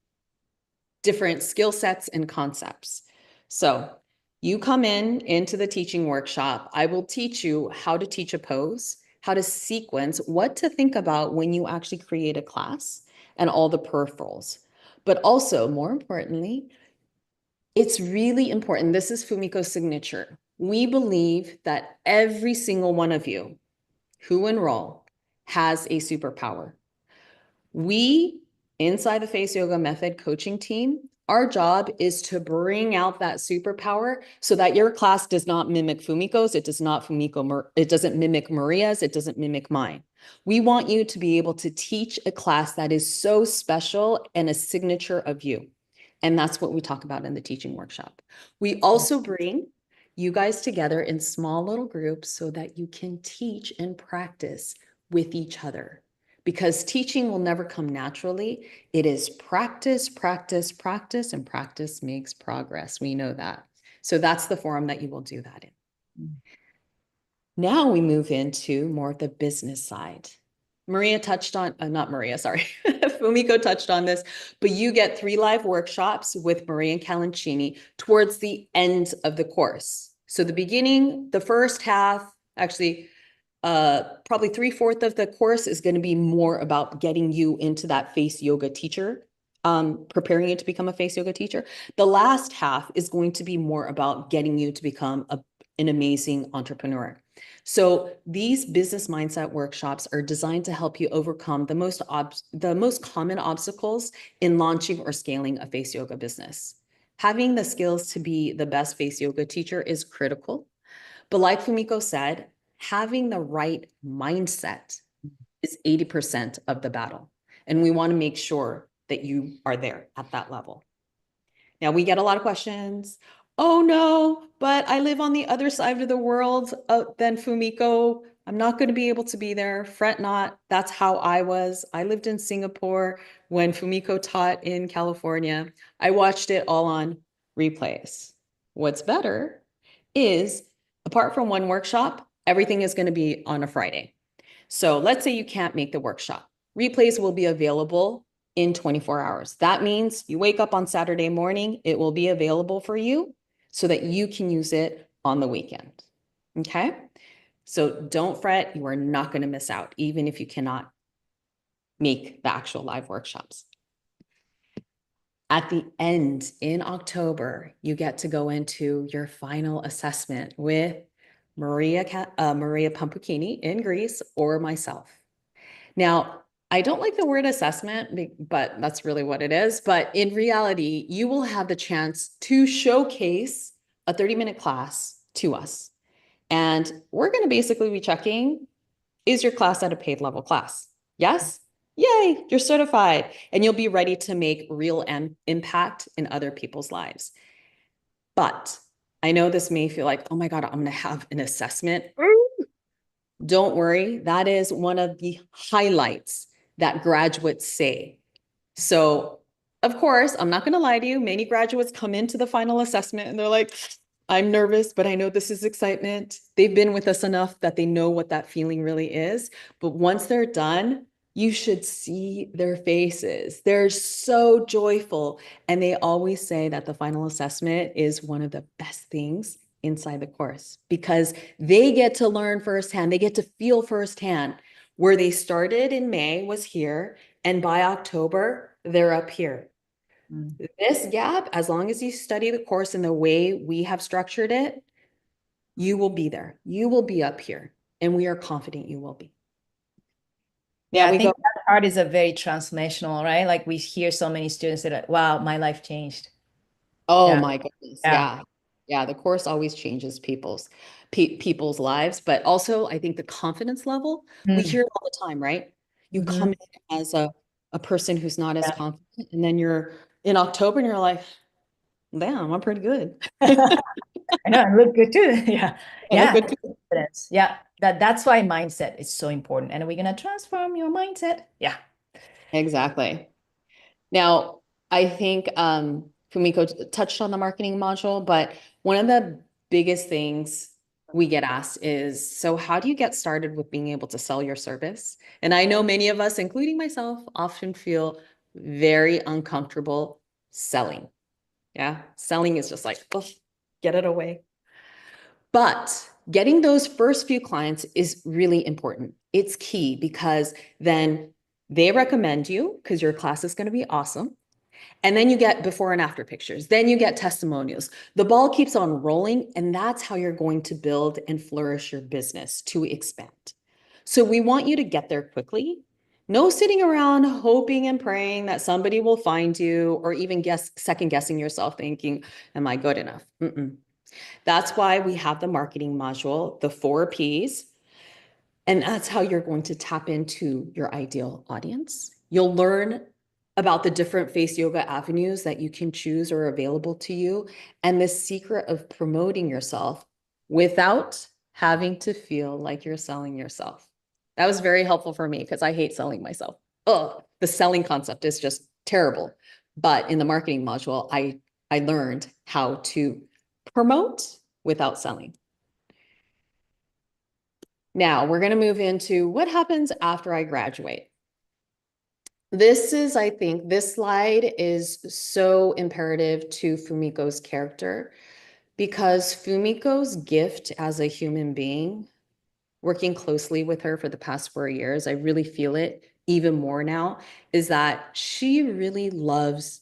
different skill sets and concepts. So you come into the teaching workshop. I will teach you how to teach a pose, how to sequence, what to think about when you actually create a class, and all the peripherals. But also, more importantly, it's really important. This is Fumiko's signature. We believe that every single one of you who enroll has a superpower. We, inside the Face Yoga Method coaching team, our job is to bring out that superpower so that your class does not mimic Fumiko's, it doesn't mimic Maria's, it doesn't mimic mine. We want you to be able to teach a class that is so special and a signature of you. And that's what we talk about in the teaching workshop. We also bring you guys together in small little groups so that you can teach and practice with each other, because teaching will never come naturally. It is practice, practice, practice, and practice makes progress. We know that. So that's the forum that you will do that in. Now we move into more of the business side. Maria touched on, not Maria, sorry, Fumiko touched on this, but you get 3 live workshops with Maria and Calancini towards the end of the course. So the beginning, the first half, actually, probably 3/4 of the course is going to be more about getting you into that face yoga teacher, preparing you to become a face yoga teacher. The last half is going to be more about getting you to become an amazing entrepreneur. So these business mindset workshops are designed to help you overcome the most common obstacles in launching or scaling a face yoga business. Having the skills to be the best face yoga teacher is critical. But like Fumiko said, having the right mindset is 80% of the battle. And we want to make sure that you are there at that level. Now, we get a lot of questions. Oh no, but I live on the other side of the world than Fumiko. I'm not going to be able to be there. Fret not. That's how I was. I lived in Singapore when Fumiko taught in California. I watched it all on replays. What's better is, apart from one workshop, everything is going to be on a Friday. So let's say you can't make the workshop. Replays will be available in 24 hours. That means you wake up on Saturday morning, it will be available for you so that you can use it on the weekend. Okay? So don't fret, you are not going to miss out, even if you cannot make the actual live workshops. At the end in October, you get to go into your final assessment with Maria Pampukini in Greece or myself. Now, I don't like the word assessment, but that's really what it is. But in reality, you will have the chance to showcase a 30-minute class to us. And we're going to basically be checking, is your class at a paid level class? Yes? Yay, you're certified. And you'll be ready to make real impact in other people's lives. But I know this may feel like, oh my God, I'm going to have an assessment. Don't worry, that is one of the highlights that graduates say. So, of course, I'm not going to lie to you. Many graduates come into the final assessment and they're like, I'm nervous, but I know this is excitement. They've been with us enough that they know what that feeling really is. But once they're done, you should see their faces. They're so joyful. And they always say that the final assessment is one of the best things inside the course because they get to learn firsthand. They get to feel firsthand. Where they started in May was here, and by October, they're up here. This gap, as long as you study the course in the way we have structured it, you will be there. You will be up here, and we are confident you will be. Yeah, Now I we go. think that part is a very transformational, right? Like we hear so many students say that, wow, my life changed. Oh Yeah. my goodness. Yeah. Yeah. Yeah. The course always changes people's lives, but also I think the confidence level, we Mm. hear it all the time, right? You Mhm. come in as a person who's not as Yeah. confident, and then you're in October and you're like, damn, I'm pretty good. I know, and look good too. Yeah. I look Yeah. good too. Confidence. Yeah. That's why mindset is so important. And we're gonna transform your mindset. Yeah. Exactly. Now, I think Fumiko touched on the marketing module, but one of the biggest things we get asked is, so how do you get started with being able to sell your service? And I know many of us, including myself, often feel very uncomfortable selling. Yeah, selling is just like, oh, get it away. But getting those first few clients is really important. It's key because then they recommend you because your class is going to be awesome. And then you get before and after pictures. Then you get testimonials. The ball keeps on rolling, and that's how you're going to build and flourish your business to expand. So we want you to get there quickly. No sitting around hoping and praying that somebody will find you or even second guessing yourself thinking, am I good enough? That's why we have the marketing module, the 4 Ps. And that's how you're going to tap into your ideal audience. You'll learn about the different face yoga avenues that you can choose or are available to you, and the secret of promoting yourself without having to feel like you're selling yourself. That was very helpful for me because I hate selling myself. Oh, the selling concept is just terrible. But in the marketing module, I learned how to promote without selling. Now we're going to move into what happens after I graduate. I think, this slide is so imperative to Fumiko's character because Fumiko's gift as a human being, working closely with her for the past 4 years, I really feel it even more now, is that she really loves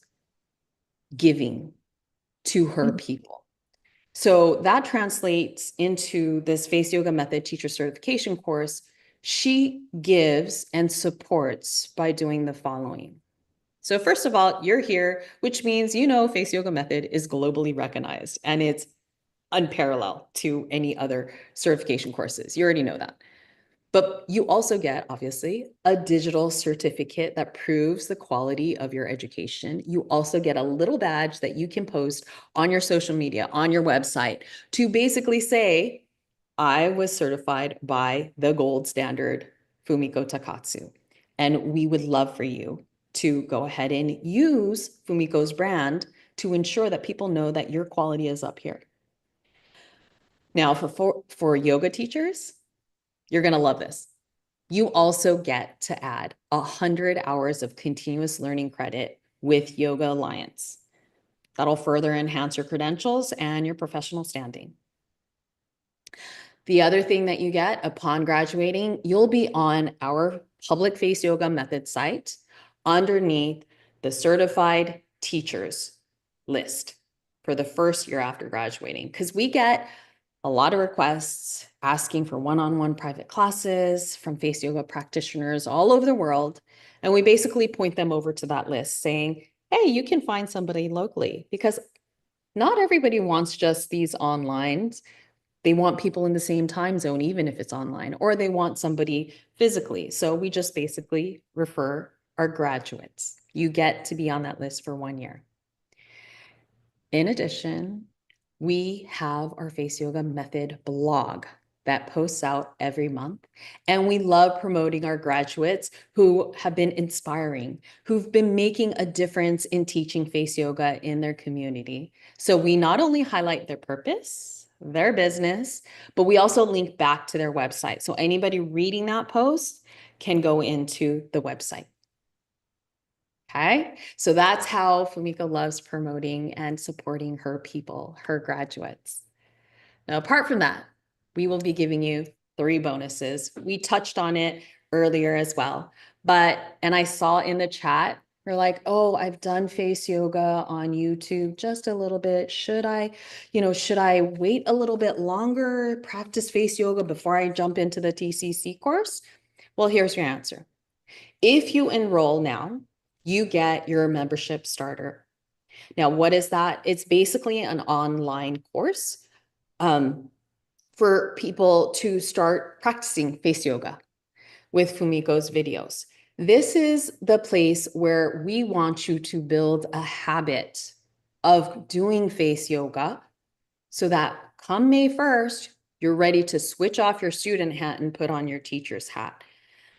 giving to her people. So that translates into this face yoga method teacher certification course. She gives and supports by doing the following. So first of all, you're here, which means you know face yoga method is globally recognized and it's unparalleled to any other certification courses. You already know that. But you also get, obviously, a digital certificate that proves the quality of your education. You also get a little badge that you can post on your social media, on your website, to basically say, I was certified by the gold standard Fumiko Takatsu. And we would love for you to go ahead and use Fumiko's brand to ensure that people know that your quality is up here. Now, for yoga teachers, you're going to love this. You also get to add 100 hours of continuous learning credit with Yoga Alliance. That'll further enhance your credentials and your professional standing. The other thing that you get upon graduating, you'll be on our public face yoga method site underneath the certified teachers list for the first year after graduating, because we get a lot of requests asking for one-on-one private classes from face yoga practitioners all over the world. And we basically point them over to that list saying, hey, you can find somebody locally, because not everybody wants just these online. They want people in the same time zone, even if it's online, or they want somebody physically. So we just basically refer our graduates. You get to be on that list for 1 year. In addition, we have our Face Yoga Method blog that posts out every month. And we love promoting our graduates who have been inspiring, who've been making a difference in teaching face yoga in their community. So we not only highlight their purpose, their business, but we also link back to their website. So anybody reading that post can go into the website. Okay, so that's how Fumiko loves promoting and supporting her people, her graduates. Now, apart from that, we will be giving you 3 bonuses. We touched on it earlier as well, and I saw in the chat, you're like, oh, I've done face yoga on YouTube just a little bit. Should I wait a little bit longer, practice face yoga before I jump into the TCC course? Well, here's your answer. If you enroll now, you get your membership starter. Now, what is that? It's basically an online course for people to start practicing face yoga with Fumiko's videos. This is the place where we want you to build a habit of doing face yoga so that come May 1st, you're ready to switch off your student hat and put on your teacher's hat.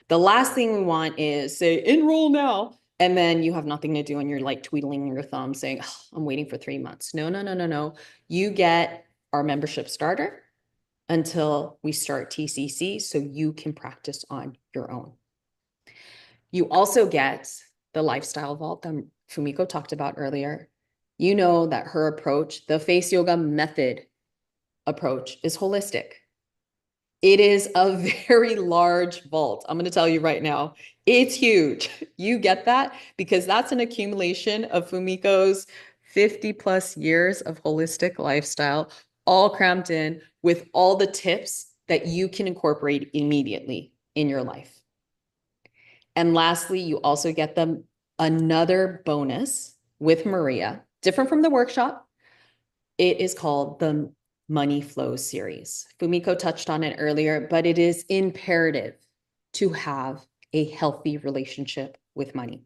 The last thing we want is say, enroll now. And then you have nothing to do and you're like twiddling your thumb saying, oh, I'm waiting for 3 months. No, no, no, no, no. You get our membership starter until we start TCC so you can practice on your own. You also get the lifestyle vault that Fumiko talked about earlier. You know that her approach, the face yoga method approach, is holistic. It is a very large vault. I'm going to tell you right now, it's huge. You get that because that's an accumulation of Fumiko's 50 plus years of holistic lifestyle, all crammed in with all the tips that you can incorporate immediately in your life. And lastly, you also get them another bonus with Maria, different from the workshop. It is called the Money Flow series. Fumiko touched on it earlier, but it is imperative to have a healthy relationship with money.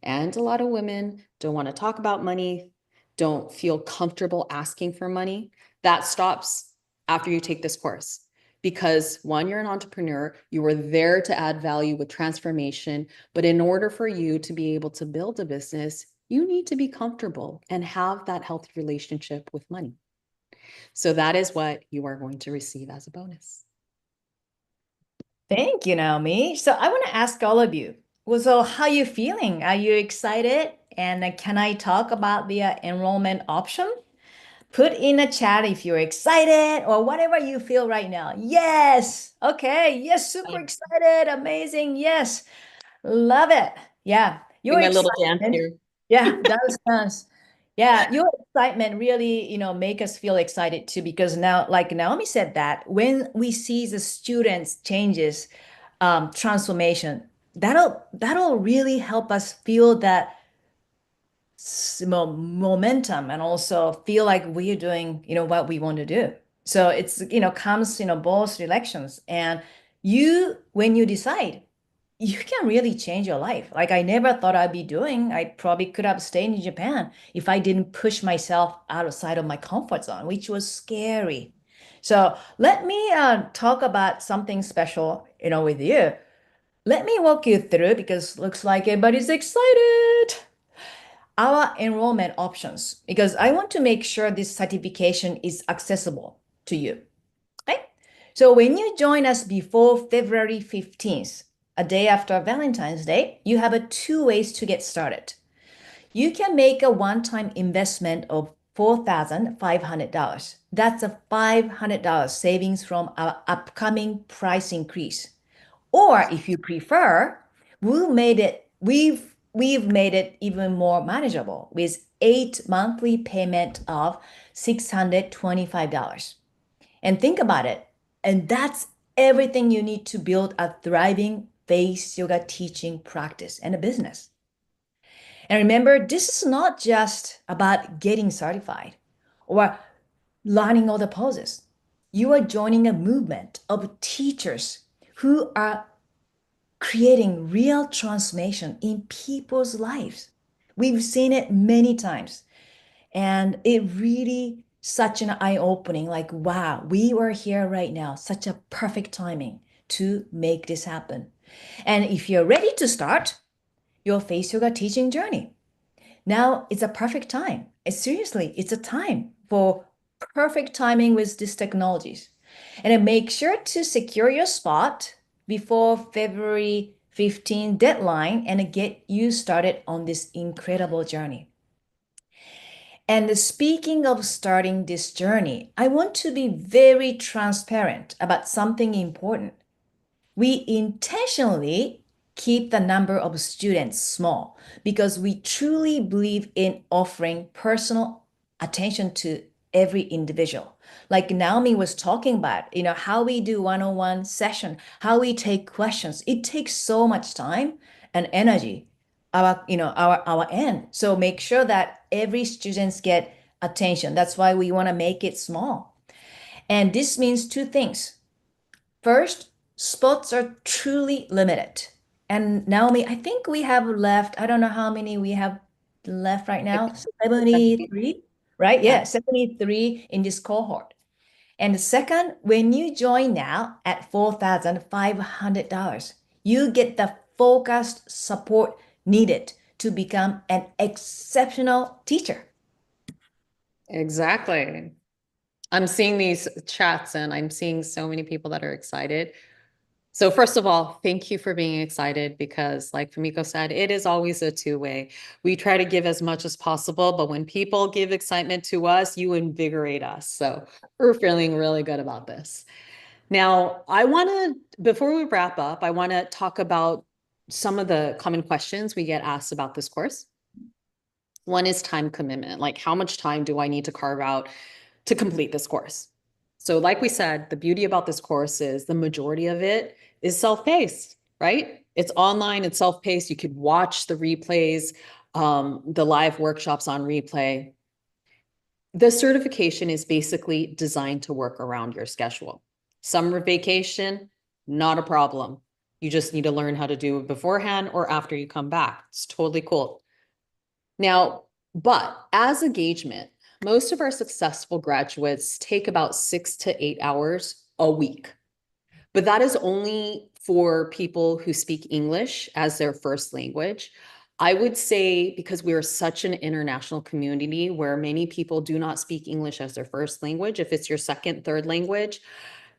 And a lot of women don't want to talk about money, don't feel comfortable asking for money. That stops after you take this course. Because one, you're an entrepreneur, you are there to add value with transformation. But in order for you to be able to build a business, you need to be comfortable and have that healthy relationship with money. So that is what you are going to receive as a bonus. Thank you, Naomi. So I want to ask all of you. Well, so how are you feeling? Are you excited? And can I talk about the enrollment option? Put in a chat if you're excited or whatever you feel right now. Yes. Okay. Yes. Super excited. Amazing. Yes. Love it. Yeah. You're Doing my little dance excited. here. Yeah. Dance, dance. Yeah, your excitement really, make us feel excited too, because now, like Naomi said that when we see the students changes, transformation, that'll really help us feel that momentum and also feel like we're doing, what we want to do. So it's, comes, both elections and when you decide, you can really change your life. Like I never thought I'd be doing. I probably could have stayed in Japan if I didn't push myself outside of my comfort zone, which was scary. So let me talk about something special, with you. Let me walk you through because looks like everybody's excited. Our enrollment options, because I want to make sure this certification is accessible to you. Okay? So when you join us before February 15th, a day after Valentine's Day, you have two ways to get started. You can make a one-time investment of $4,500. That's a $500 savings from our upcoming price increase. Or if you prefer, we've made it even more manageable with 8 monthly payment of $625. And think about it. And that's everything you need to build a thriving face yoga teaching practice and a business. And remember, this is not just about getting certified or learning all the poses. You are joining a movement of teachers who are creating real transformation in people's lives. We've seen it many times. And it really such an eye-opening, like, wow, we were here right now, such a perfect timing to make this happen. And if you're ready to start your face yoga teaching journey, now it's a perfect time. Seriously, it's a time for perfect timing with these technologies. And then make sure to secure your spot before February 15 deadline and get you started on this incredible journey. And speaking of starting this journey, I want to be very transparent about something important. We intentionally keep the number of students small because we truly believe in offering personal attention to every individual. Like Naomi was talking about, how we do one-on-one session, how we take questions. It takes so much time and energy, our end. So make sure that every students get attention. That's why we want to make it small. And this means two things. First, spots are truly limited. And Naomi, I think we have left, I don't know how many we have left right Like, now, seventy. 73, right? Yeah, Yeah, 73 in this cohort. And the second, when you join now at $4,500, you get the focused support needed to become an exceptional teacher. exactly. I'm seeing these chats and I'm seeing so many people that are excited. So first of all, thank you for being excited because like Fumiko said, it is always a two-way. We try to give as much as possible, but when people give excitement to us, you invigorate us. So we're feeling really good about this. Now, before we wrap up, I want to talk about some of the common questions we get asked about this course. One is time commitment. Like, how much time do I need to carve out to complete this course? So, like we said, the beauty about this course is the majority of it is self-paced, right? It's online, it's self-paced. You could watch the replays, the live workshops on replay. The certification is basically designed to work around your schedule. Summer vacation, not a problem. You just need to learn how to do it beforehand or after you come back. It's totally cool. Now, but as engagement, most of our successful graduates take about 6 to 8 hours a week. But that is only for people who speak English as their first language. I would say because we are such an international community where many people do not speak English as their first language, if it's your second, third language,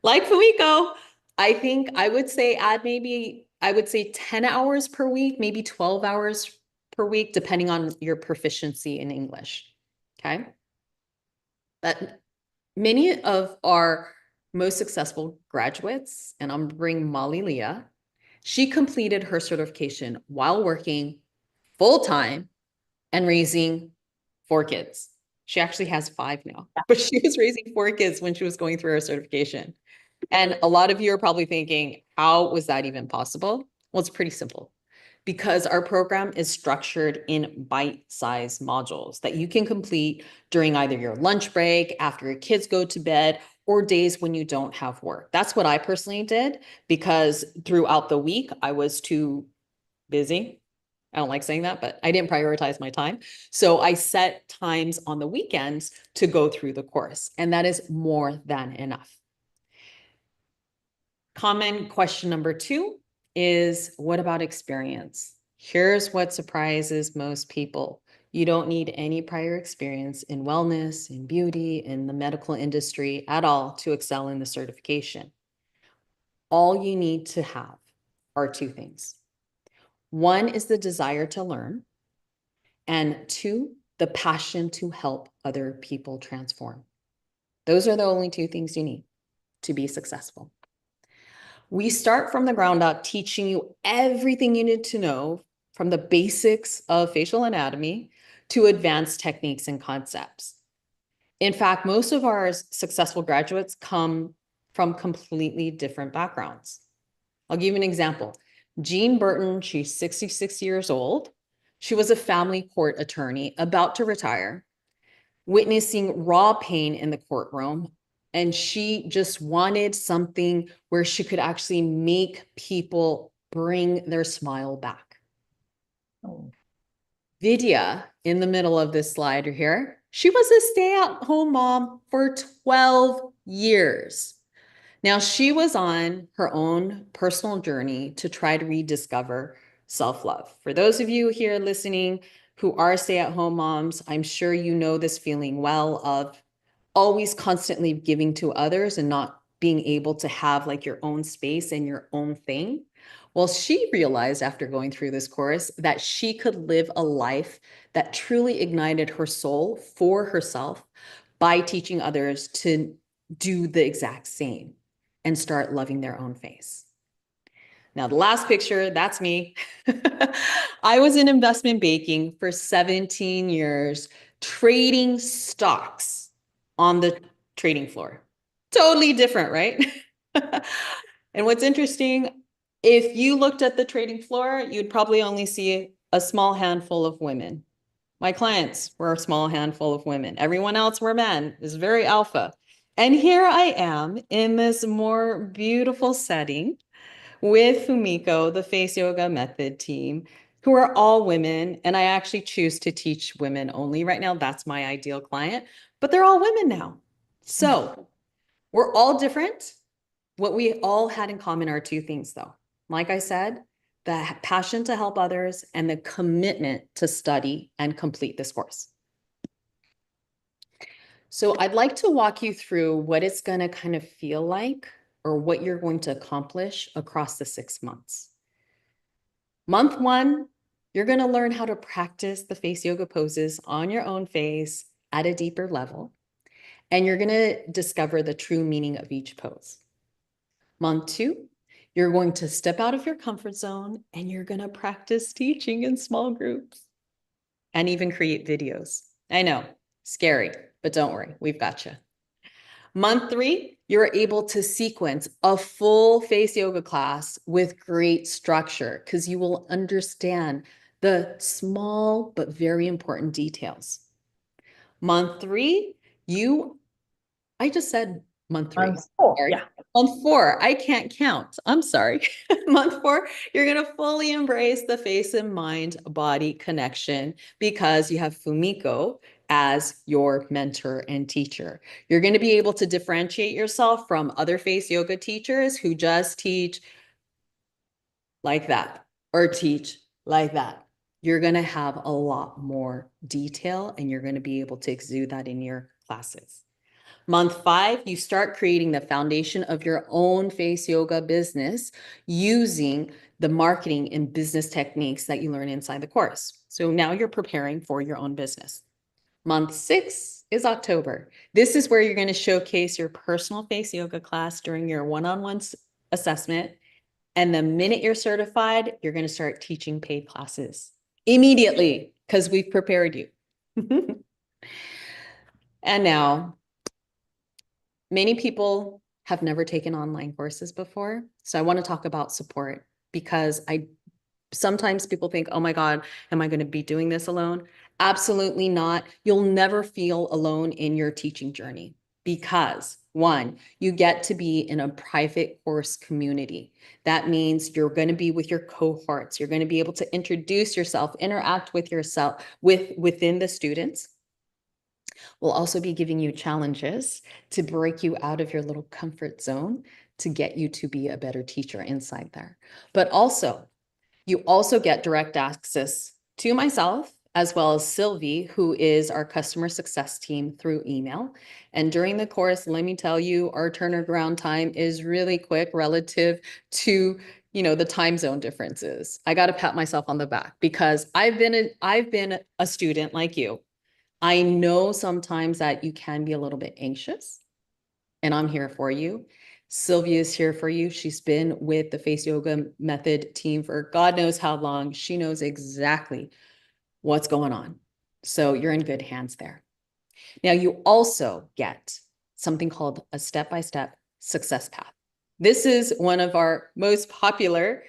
like Fumiko, I think I would say add maybe, I would say 10 hours per week, maybe 12 hours per week, depending on your proficiency in English. Okay. But many of our most successful graduates, and I'm bringing Molly Leah, she completed her certification while working full time and raising 4 kids. She actually has 5 now, but she was raising 4 kids when she was going through her certification. And a lot of you are probably thinking, how was that even possible? Well, it's pretty simple because our program is structured in bite-sized modules that you can complete during either your lunch break, after your kids go to bed, or days when you don't have work. That's what I personally did because throughout the week, I was too busy. I don't like saying that, but I didn't prioritize my time. So I set times on the weekends to go through the course, and that is more than enough. Common question number 2 is, what about experience? Here's what surprises most people. You don't need any prior experience in wellness, in beauty, in the medical industry at all to excel in the certification. All you need to have are 2 things. 1 is the desire to learn, and 2, the passion to help other people transform. Those are the only 2 things you need to be successful. We start from the ground up, teaching you everything you need to know from the basics of facial anatomy to advanced techniques and concepts. In fact, most of our successful graduates come from completely different backgrounds. I'll give you an example. Jean Burton, she's 66 years old. She was a family court attorney about to retire, witnessing raw pain in the courtroom. And she just wanted something where she could actually make people bring their smile back. Oh. Vidya, in the middle of this slide here, she was a stay-at-home mom for 12 years. Now, she was on her own personal journey to try to rediscover self-love. For those of you here listening who are stay-at-home moms, I'm sure you know this feeling well of always constantly giving to others and not being able to have like your own space and your own thing. Well, she realized after going through this course that she could live a life that truly ignited her soul for herself by teaching others to do the exact same and start loving their own face. Now, the last picture, that's me. I was in investment banking for 17 years, trading stocks on the trading floor. Totally different, right? And what's interesting, if you looked at the trading floor, you'd probably only see a small handful of women. My clients were a small handful of women. Everyone else were men. It's very alpha. And here I am in this more beautiful setting with Fumiko, the face yoga method team, who are all women. And I actually choose to teach women only right now. That's my ideal client, but they're all women now. So we're all different. What we all had in common are 2 things, though. Like I said, the passion to help others and the commitment to study and complete this course. So I'd like to walk you through what it's going to kind of feel like or what you're going to accomplish across the 6 months. Month 1, you're going to learn how to practice the face yoga poses on your own face at a deeper level, and you're going to discover the true meaning of each pose. Month 2, you're going to step out of your comfort zone and you're going to practice teaching in small groups and even create videos. I know, scary, but don't worry, we've got you. Month 3, you're able to sequence a full face yoga class with great structure because you will understand the small but very important details. Month 3, I just said month 3. Sorry. Yeah. Month 4, I can't count. I'm sorry. Month 4, you're going to fully embrace the face and mind body connection because you have Fumiko as your mentor and teacher. You're going to be able to differentiate yourself from other face yoga teachers who just teach like that or teach like that. You're going to have a lot more detail and you're going to be able to exude that in your classes. Month 5, you start creating the foundation of your own face yoga business using the marketing and business techniques that you learn inside the course. So now you're preparing for your own business. Month 6 is October. This is where you're going to showcase your personal face yoga class during your one-on-one assessment. And the minute you're certified, you're going to start teaching paid classes immediately because we've prepared you. And now, many people have never taken online courses before. So I want to talk about support because sometimes people think, oh my God, am I going to be doing this alone? Absolutely not. You'll never feel alone in your teaching journey because one, you get to be in a private course community. That means you're going to be with your cohorts. You're going to be able to introduce yourself, interact with yourself within the students. We'll also be giving you challenges to break you out of your little comfort zone to get you to be a better teacher inside there. But also, you also get direct access to myself as well as Sylvie, who is our customer success team through email. And during the course, let me tell you, our turnaround time is really quick relative to the time zone differences. I got to pat myself on the back because I've been a student like you. I know sometimes that you can be a little bit anxious, and I'm here for you. Sylvia is here for you. She's been with the Face Yoga Method team for God knows how long. She knows exactly what's going on. So you're in good hands there. Now, you also get something called a step-by-step success path. This is one of our most popular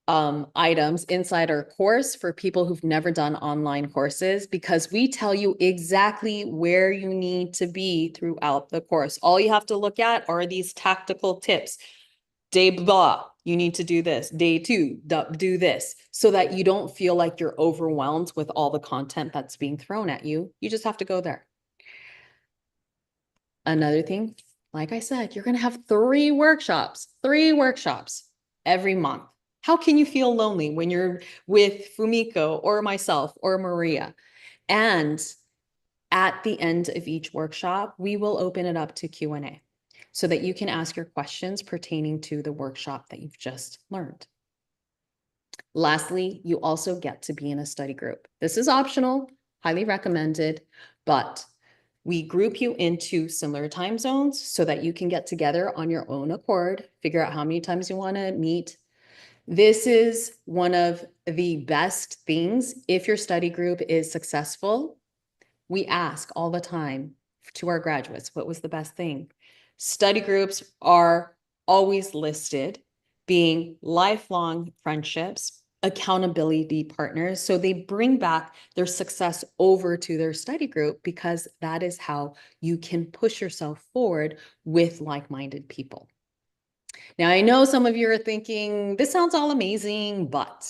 items inside our course for people who've never done online courses, because we tell you exactly where you need to be throughout the course. All you have to look at are these tactical tips. Day blah, you need to do this. Day two, do this, so that you don't feel like you're overwhelmed with all the content that's being thrown at you. You just have to go there. Another thing, like I said, you're going to have three workshops every month. How can you feel lonely when you're with Fumiko or myself or Maria? And at the end of each workshop, we will open it up to Q&A so that you can ask your questions pertaining to the workshop that you've just learned. Lastly, you also get to be in a study group. This is optional, highly recommended, but we group you into similar time zones so that you can get together on your own accord, figure out how many times you want to meet. This is one of the best things. If your study group is successful, we ask all the time to our graduates, what was the best thing? Study groups are always listed being lifelong friendships, accountability partners. So they bring back their success over to their study group because that is how you can push yourself forward with like-minded people. Now, I know some of you are thinking, this sounds all amazing, but,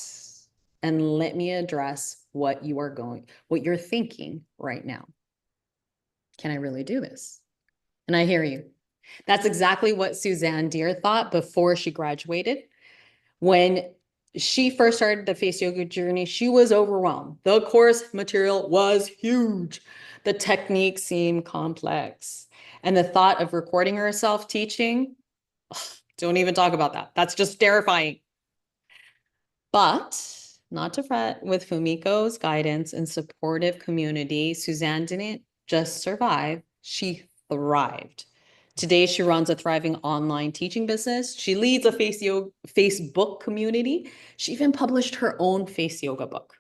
and let me address what you're thinking right now. Can I really do this? And I hear you. That's exactly what Suzanne Deere thought before she graduated. When she first started the face yoga journey, she was overwhelmed. The course material was huge. The technique seemed complex. And the thought of recording herself teaching, don't even talk about that. That's just terrifying. But not to fret, with Fumiko's guidance and supportive community, Suzanne didn't just survive, she thrived. Today, she runs a thriving online teaching business. She leads a Facebook community. She even published her own face yoga book,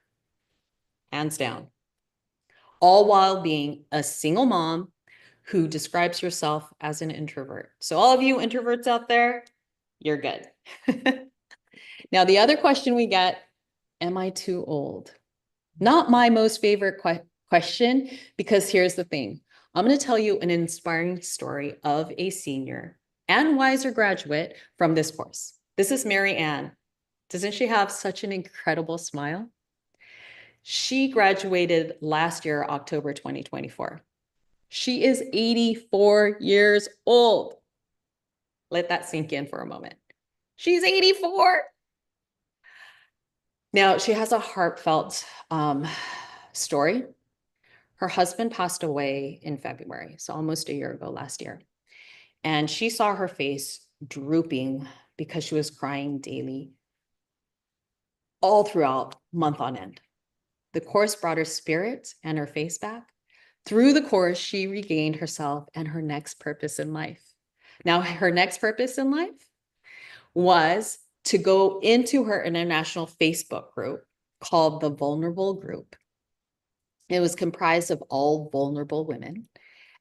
hands down, all while being a single mom who describes herself as an introvert. So all of you introverts out there, you're good. Now, the other question we get, am I too old? Not my most favorite question, because here's the thing. I'm going to tell you an inspiring story of a senior and wiser graduate from this course. This is Mary Ann. Doesn't she have such an incredible smile? She graduated last year, October 2024. She is 84 years old. Let that sink in for a moment. She's 84. Now, she has a heartfelt story. Her husband passed away in February, so almost a year ago last year. And she saw her face drooping because she was crying daily, all throughout, month on end. The course brought her spirit and her face back. Through the course, she regained herself and her next purpose in life. Now, her next purpose in life was to go into her international Facebook group called the Vulnerable Group. It was comprised of all vulnerable women.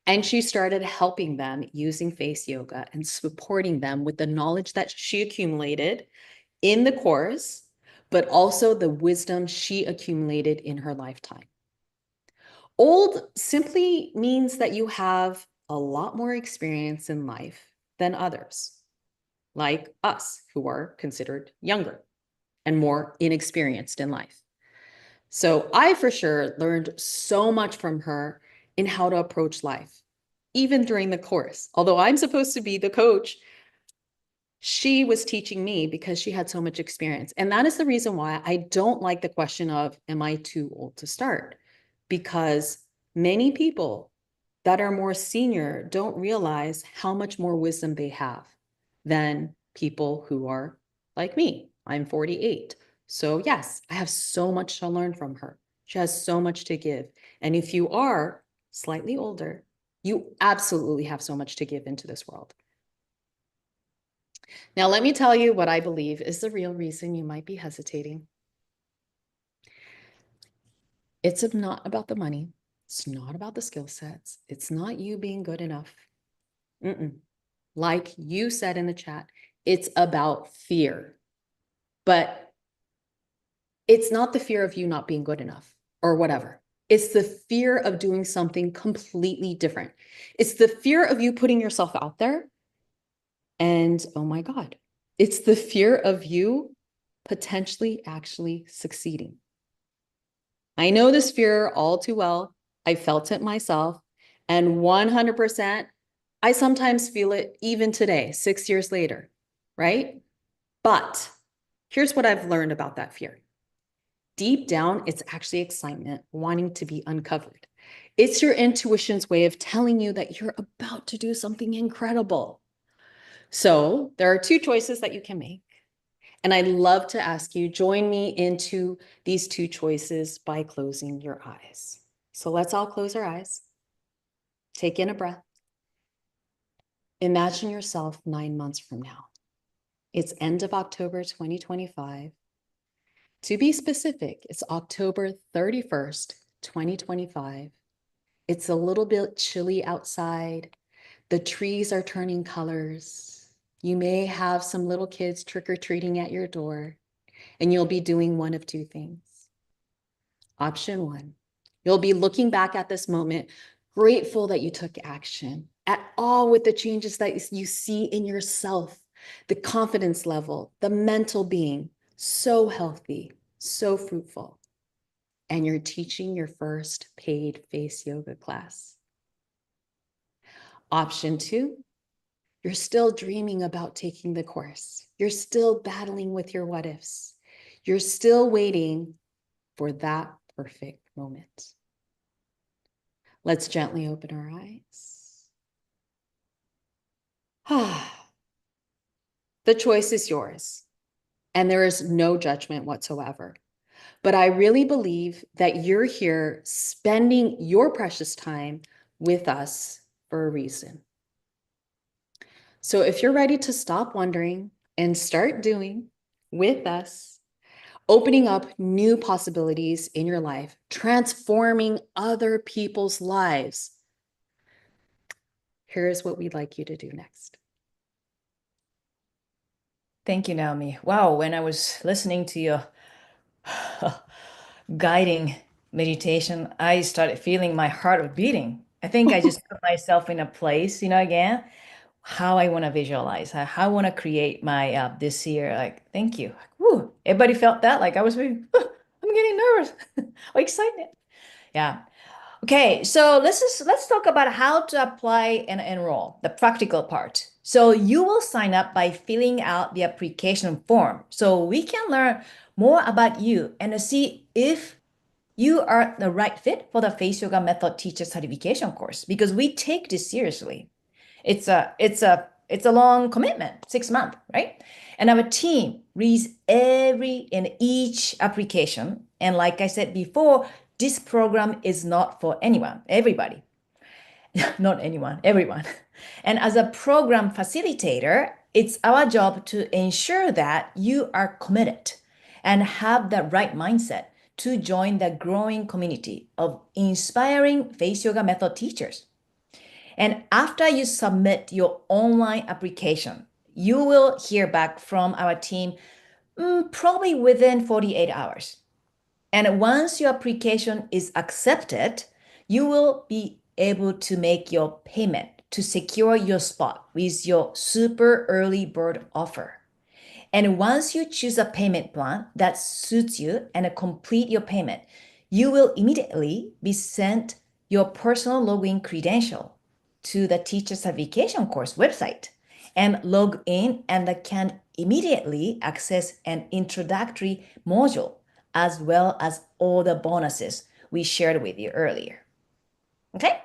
And she started helping them using face yoga and supporting them with the knowledge that she accumulated in the course, but also the wisdom she accumulated in her lifetime. Old simply means that you have a lot more experience in life than others, like us, who are considered younger and more inexperienced in life. So I for sure learned so much from her in how to approach life, even during the course. Although I'm supposed to be the coach, she was teaching me because she had so much experience. And that is the reason why I don't like the question of, am I too old to start? Because many people that are more senior don't realize how much more wisdom they have than people who are like me. I'm 48. So yes, I have so much to learn from her. She has so much to give. And if you are slightly older, you absolutely have so much to give into this world. Now, let me tell you what I believe is the real reason you might be hesitating. It's not about the money. It's not about the skill sets. It's not you being good enough. Like you said in the chat, it's about fear. But it's not the fear of you not being good enough or whatever. It's the fear of doing something completely different. It's the fear of you putting yourself out there. And oh my God, it's the fear of you potentially actually succeeding. I know this fear all too well. I felt it myself. And 100%, I sometimes feel it even today, 6 years later, right? But here's what I've learned about that fear. Deep down, it's actually excitement, wanting to be uncovered. It's your intuition's way of telling you that you're about to do something incredible. So there are two choices that you can make. And I'd love to ask you, join me into these two choices by closing your eyes. So let's all close our eyes. Take in a breath. Imagine yourself 9 months from now. It's end of October 2025. To be specific, it's October 31st, 2025. It's a little bit chilly outside. The trees are turning colors. You may have some little kids trick-or-treating at your door, and you'll be doing one of two things. Option one, you'll be looking back at this moment, grateful that you took action at all with the changes that you see in yourself, the confidence level, the mental being, so healthy, so fruitful. And you're teaching your first paid face yoga class. Option two, you're still dreaming about taking the course. You're still battling with your what ifs. You're still waiting for that perfect moment. Let's gently open our eyes. The choice is yours, and there is no judgment whatsoever. But I really believe that you're here spending your precious time with us for a reason. So if you're ready to stop wondering and start doing with us, opening up new possibilities in your life, transforming other people's lives, here's what we'd like you to do next. Thank you, Naomi. Wow, when I was listening to your guiding meditation, I started feeling my heart beating. I think I just put myself in a place, again, how I want to visualize, how I want to create my this year. Like, thank you. Woo, everybody felt that? Like I was really, I'm getting nervous or excited. Yeah. Okay, so let's talk about how to apply and enroll, the practical part. So you will sign up by filling out the application form. So we can learn more about you and see if you are the right fit for the Face Yoga Method Teacher Certification course because we take this seriously. It's a long commitment, 6 months, right? And our team reads every and each application. And like I said before, this program is not for anyone, everybody. Not anyone, everyone. And as a program facilitator, it's our job to ensure that you are committed and have the right mindset to join the growing community of inspiring face yoga method teachers. And after you submit your online application, you will hear back from our team probably within 48 hours. And once your application is accepted, you will be able to make your payment to secure your spot with your super early bird offer. And once you choose a payment plan that suits you and complete your payment, you will immediately be sent your personal login credential to the teacher certification course website and log in and can immediately access an introductory module as well as all the bonuses we shared with you earlier. Okay?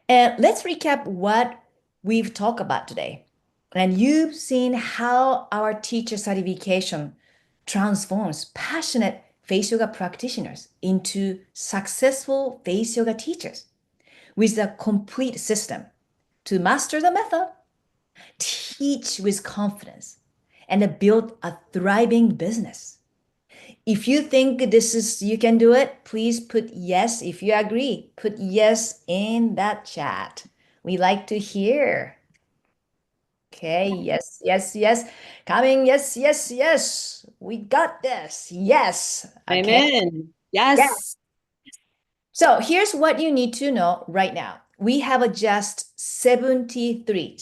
And let's recap what we've talked about today. And you've seen how our teacher certification transforms passionate face yoga practitioners into successful face yoga teachers with a complete system to master the method, teach with confidence, and build a thriving business. If you think you can do it, please put yes. If you agree, put yes in that chat. We like to hear. Okay, yes, yes, yes. Coming, yes, yes, yes. We got this. Yes. I'm Okay. in. Yeah. Yes. So here's what you need to know right now. We have just 73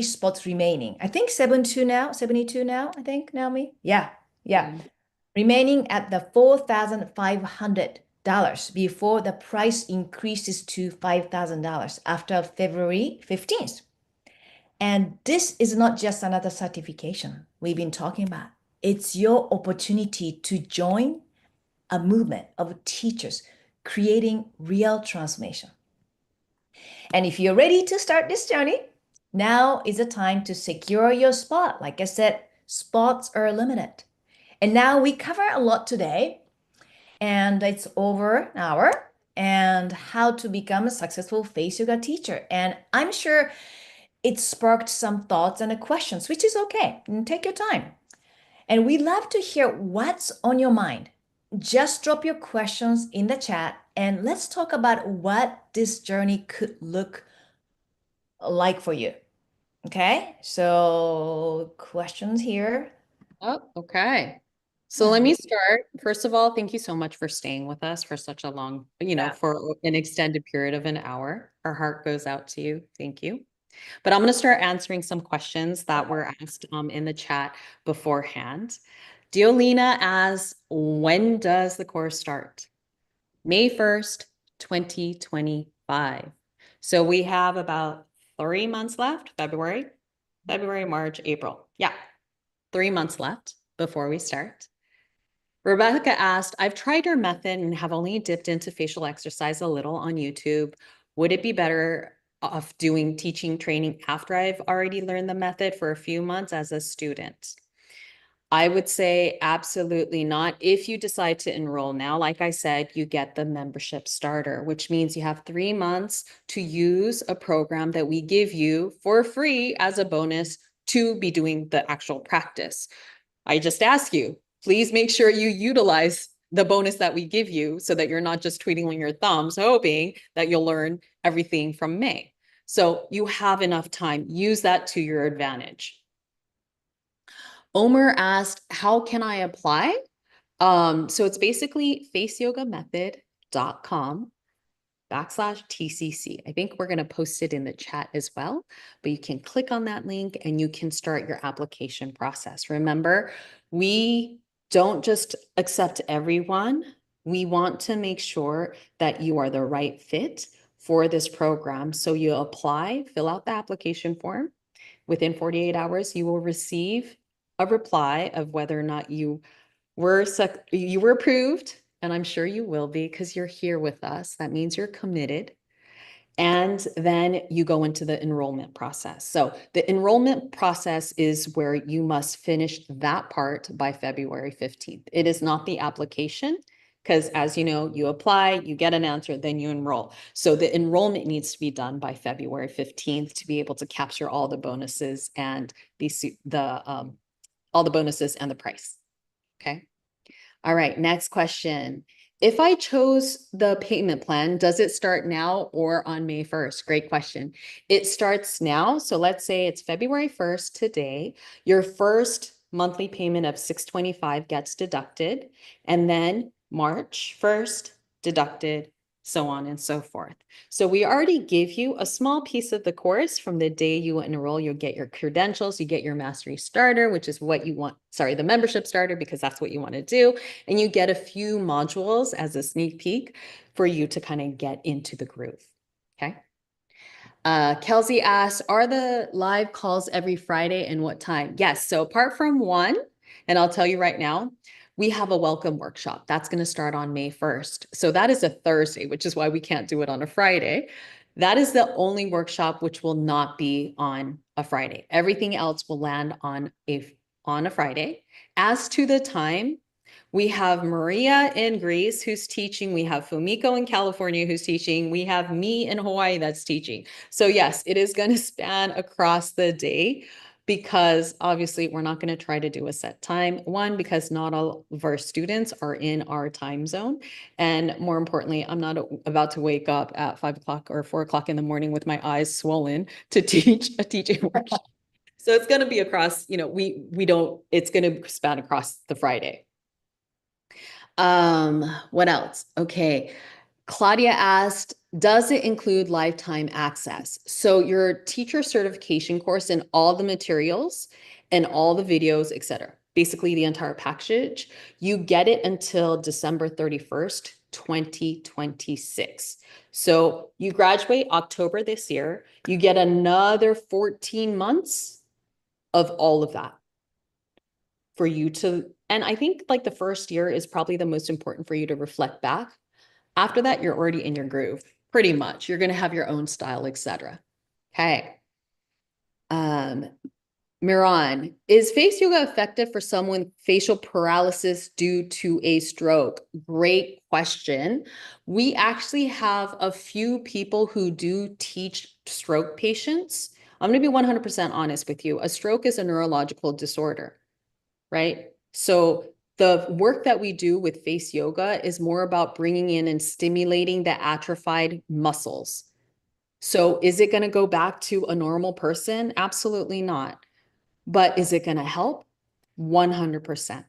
spots remaining. I think 72 now, 72 now, I think, Naomi. Yeah, yeah. Remaining at the $4,500 before the price increases to $5,000 after February 15th. And this is not just another certification we've been talking about. It's your opportunity to join a movement of teachers creating real transformation. And if you're ready to start this journey, now is the time to secure your spot. Like I said, spots are limited. And now we cover a lot today, and it's over an hour, and how to become a successful face yoga teacher. And I'm sure it sparked some thoughts and questions, which is okay. And take your time. And we love to hear what's on your mind. Just drop your questions in the chat and let's talk about what this journey could look like for you. Okay, so questions here. Oh, okay. So let me start. First of all, thank you so much for staying with us for such a long, Yeah. for an extended period of an hour. Our heart goes out to you. Thank you. But I'm going to start answering some questions that were asked in the chat beforehand. Diolina asks, when does the course start? May 1st, 2025. So we have about 3 months left, February, March, April. Yeah, 3 months left before we start. Rebecca asked, I've tried your method and have only dipped into facial exercise a little on YouTube. Would it be better off doing teaching training after I've already learned the method for a few months as a student? I would say absolutely not. If you decide to enroll now, like I said, you get the membership starter, which means you have 3 months to use a program that we give you for free as a bonus to be doing the actual practice. I just ask you, please make sure you utilize the bonus that we give you so that you're not just twiddling your thumbs, hoping that you'll learn everything from May. So you have enough time. Use that to your advantage. Omer asked, how can I apply? So it's basically faceyogamethod.com/TCC. I think we're going to post it in the chat as well, but you can click on that link and you can start your application process. Remember, we don't just accept everyone. We want to make sure that you are the right fit for this program. So you apply, fill out the application form. Within 48 hours, you will receive a reply of whether or not you were approved, and I'm sure you will be because you're here with us. That means you're committed. And then you go into the enrollment process. So the enrollment process is where you must finish that part by February 15th. It is not the application because, as you know, you apply, you get an answer, then you enroll. So the enrollment needs to be done by February 15th to be able to capture all the bonuses and all the bonuses and the price. Okay. All right, next question. If I chose the payment plan, does it start now or on May 1st? Great question. It starts now. So let's say it's February 1st today. Your first monthly payment of 625 gets deducted, and then March 1st deducted, so on and so forth. So we already give you a small piece of the course from the day you enroll. You'll get your credentials, you get your mastery starter, which is what you want, sorry, the membership starter, because that's what you want to do. And you get a few modules as a sneak peek for you to kind of get into the groove. Okay. Kelsey asks, are the live calls every Friday and what time? Yes. So apart from one, and I'll tell you right now, we have a welcome workshop. That's going to start on May 1st. So that is a Thursday, which is why we can't do it on a Friday. That is the only workshop which will not be on a Friday. Everything else will land on a Friday. As to the time, we have Maria in Greece who's teaching. We have Fumiko in California who's teaching. We have me in Hawaii that's teaching. So yes, it is going to span across the day because obviously we're not going to try to do a set time. One, because not all of our students are in our time zone. And more importantly, I'm not about to wake up at 5 o'clock or 4 o'clock in the morning with my eyes swollen to teach a teaching workshop. So it's going to be across, it's going to span across the Friday. What else? Okay. Claudia asked, does it include lifetime access? So your teacher certification course and all the materials and all the videos, etc. Basically the entire package, you get it until December 31st, 2026. So you graduate October this year, you get another 14 months of all of that for you to, and I think like the first year is probably the most important for you to reflect back. After that, you're already in your groove, pretty much. You're going to have your own style, etc. Okay. Miran, is face yoga effective for someone with facial paralysis due to a stroke? Great question. We actually have a few people who do teach stroke patients. I'm going to be 100% honest with you. A stroke is a neurological disorder, right? So the work that we do with face yoga is more about bringing in and stimulating the atrophied muscles. So is it going to go back to a normal person? Absolutely not. But is it going to help? 100%.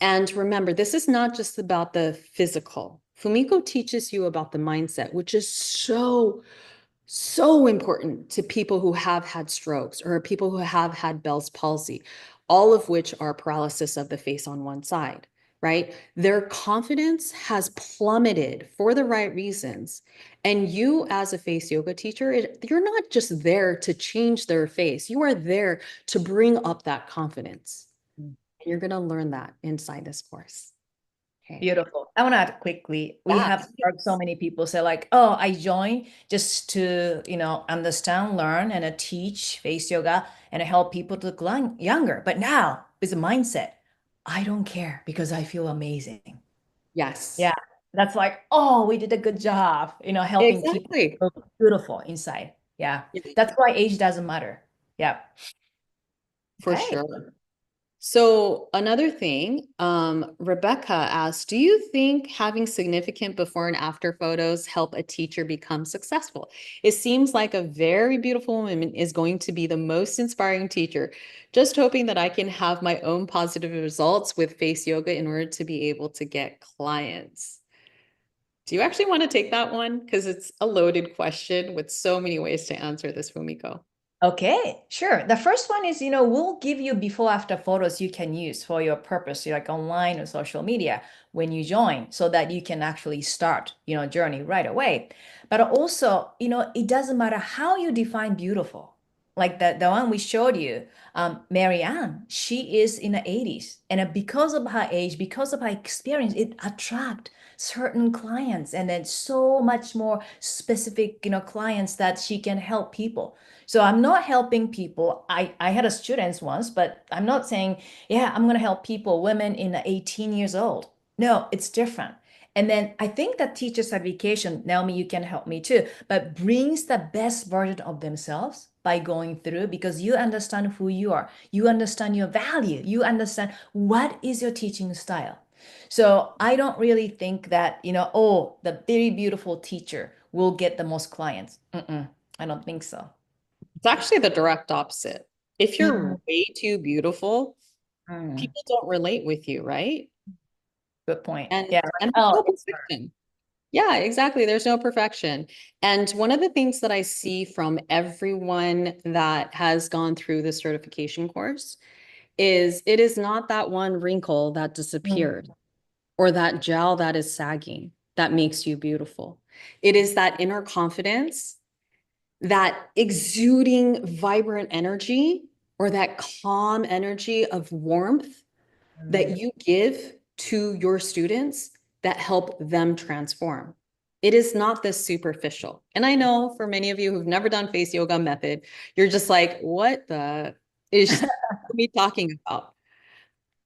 And remember, this is not just about the physical. Fumiko teaches you about the mindset, which is so important to people who have had strokes or people who have had Bell's palsy, all of which are paralysis of the face on one side, right? Their confidence has plummeted for the right reasons. And you, as a face yoga teacher, you're not just there to change their face, you are there to bring up that confidence. And you're going to learn that inside this course. Okay. Beautiful. I want to add quickly. We Yeah. have heard so many people say like, "Oh, I joined just to, understand, learn, and teach face yoga and help people to look younger." But now, with a mindset, I don't care because I feel amazing. Yes. Yeah, that's like, oh, we did a good job, helping people Exactly. look beautiful inside. Yeah, Yeah, that's why age doesn't matter. Yeah. for Okay. sure. So another thing, Rebecca asked, do you think having significant before and after photos help a teacher become successful? It seems like a very beautiful woman is going to be the most inspiring teacher. Just hoping that I can have my own positive results with face yoga in order to be able to get clients. Do you actually want to take that one? Because it's a loaded question with so many ways to answer this, Fumiko. Okay, sure. The first one is, we'll give you before after photos you can use for your purpose, like online or social media when you join, so that you can actually start, journey right away. But also, it doesn't matter how you define beautiful. Like the one we showed you, Mary Ann, she is in the 80s. And because of her age, because of her experience, it attract certain clients and then so much more specific, clients that she can help people. So I'm not helping people. I had a students once, but I'm not saying, yeah, I'm going to help people, women in 18 years old. No, it's different. And then I think that teacher certification, Naomi, you can help me too, but brings the best version of themselves by going through because you understand who you are. You understand your value. You understand what is your teaching style. So I don't really think that, oh, the very beautiful teacher will get the most clients. I don't think so. It's actually the direct opposite. If Mm, you're way too beautiful, mm. people don't relate with you, right? Good point. And Yeah. Like, and there's oh, no it's her. perfection. Yeah, exactly. There's no perfection. And one of the things that I see from everyone that has gone through the certification course is it is not that one wrinkle that disappeared Mm, or that gel that is sagging that makes you beautiful. It is that inner confidence, that exuding vibrant energy, or that calm energy of warmth mm, that you give to your students that help them transform. It is not this superficial. And I know for many of you who've never done face yoga method, you're just like, what the is me talking about?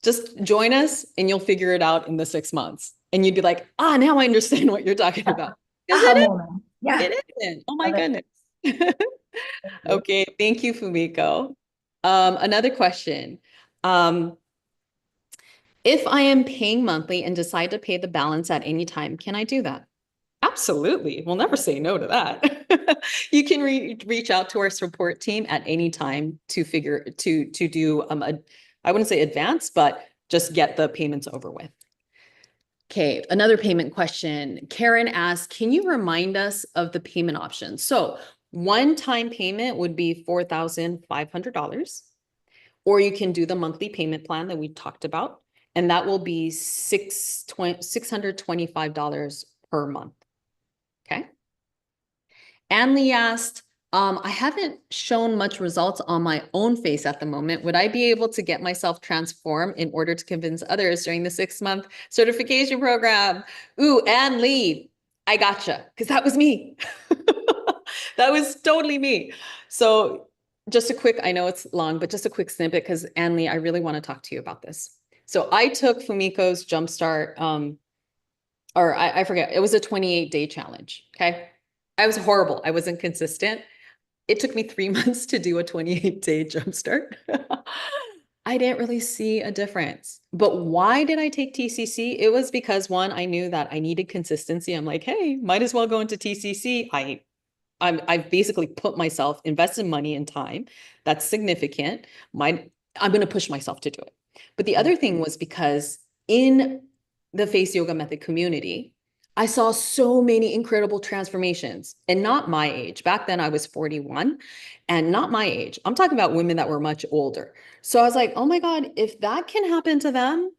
Just join us and you'll figure it out in the 6 months. And you'd be like, now I understand what you're talking about. Because aha moment. Yeah. it isn't. Oh my Love it. goodness. Thank you. Okay, thank you, Fumiko. Another question. Um, if I am paying monthly and decide to pay the balance at any time, can I do that? Absolutely. We'll never say no to that. You can reach out to our support team at any time to do I wouldn't say advance, but just get the payments over with. Okay, another payment question. Karen asked, can you remind us of the payment options? So one-time payment would be $4,500, or you can do the monthly payment plan that we talked about, and that will be $625 per month. Okay. Anli asked, I haven't shown much results on my own face at the moment. Would I be able to get myself transformed in order to convince others during the 6-month certification program? Ooh, Ann Lee, I gotcha, because that was me. That was totally me. So just a quick, I know it's long, but just a quick snippet, because Ann Lee, I really want to talk to you about this. So I took Fumiko's Jumpstart, or I forget, it was a 28-day challenge. Okay. I was horrible. I wasn't consistent. It took me 3 months to do a 28-day jumpstart. I didn't really see a difference. But why did I take TCC? It was because one, I knew that I needed consistency. I'm like, hey, might as well go into TCC. I've basically put myself, invested money and time. That's significant. I'm going to push myself to do it. But the other thing was because in the face yoga method community, I saw so many incredible transformations, and not my age. Back then I was 41 and not my age. I'm talking about women that were much older. So I was like, oh my God, if that can happen to them,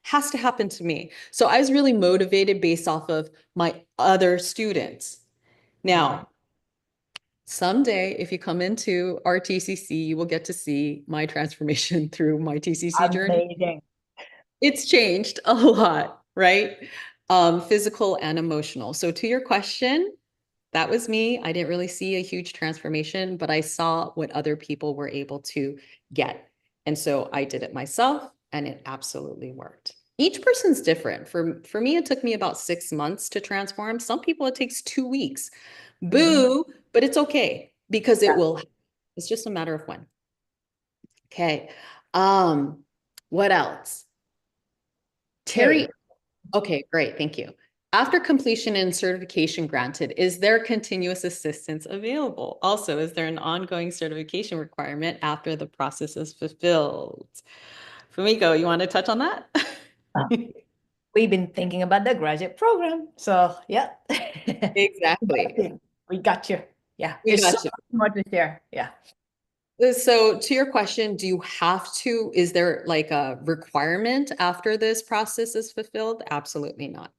has to happen to me. So I was really motivated based off of my other students. Mm. Now, someday, if you come into our TCC, you will get to see my transformation through my TCC journey. Amazing. It's changed a lot, right? Physical and emotional. So to your question, that was me. I didn't really see a huge transformation, but I saw what other people were able to get. And so I did it myself and it absolutely worked. Each person's different. For me, it took me about 6 months to transform. Some people, it takes 2 weeks. Mhm. Boo, but it's okay because it Yeah. will. It's just a matter of when. Okay. Um, what else? Terry. Terry. Okay, great. Thank you. After completion and certification granted, is there continuous assistance available? Also, is there an ongoing certification requirement after the process is fulfilled? Fumiko, you want to touch on that? Uh, we've been thinking about the graduate program. So, yeah. Exactly. We got you. Yeah. We There's so got you. much more to share. Yeah. So to your question, do you have to, is there like a requirement after this process is fulfilled? Absolutely not.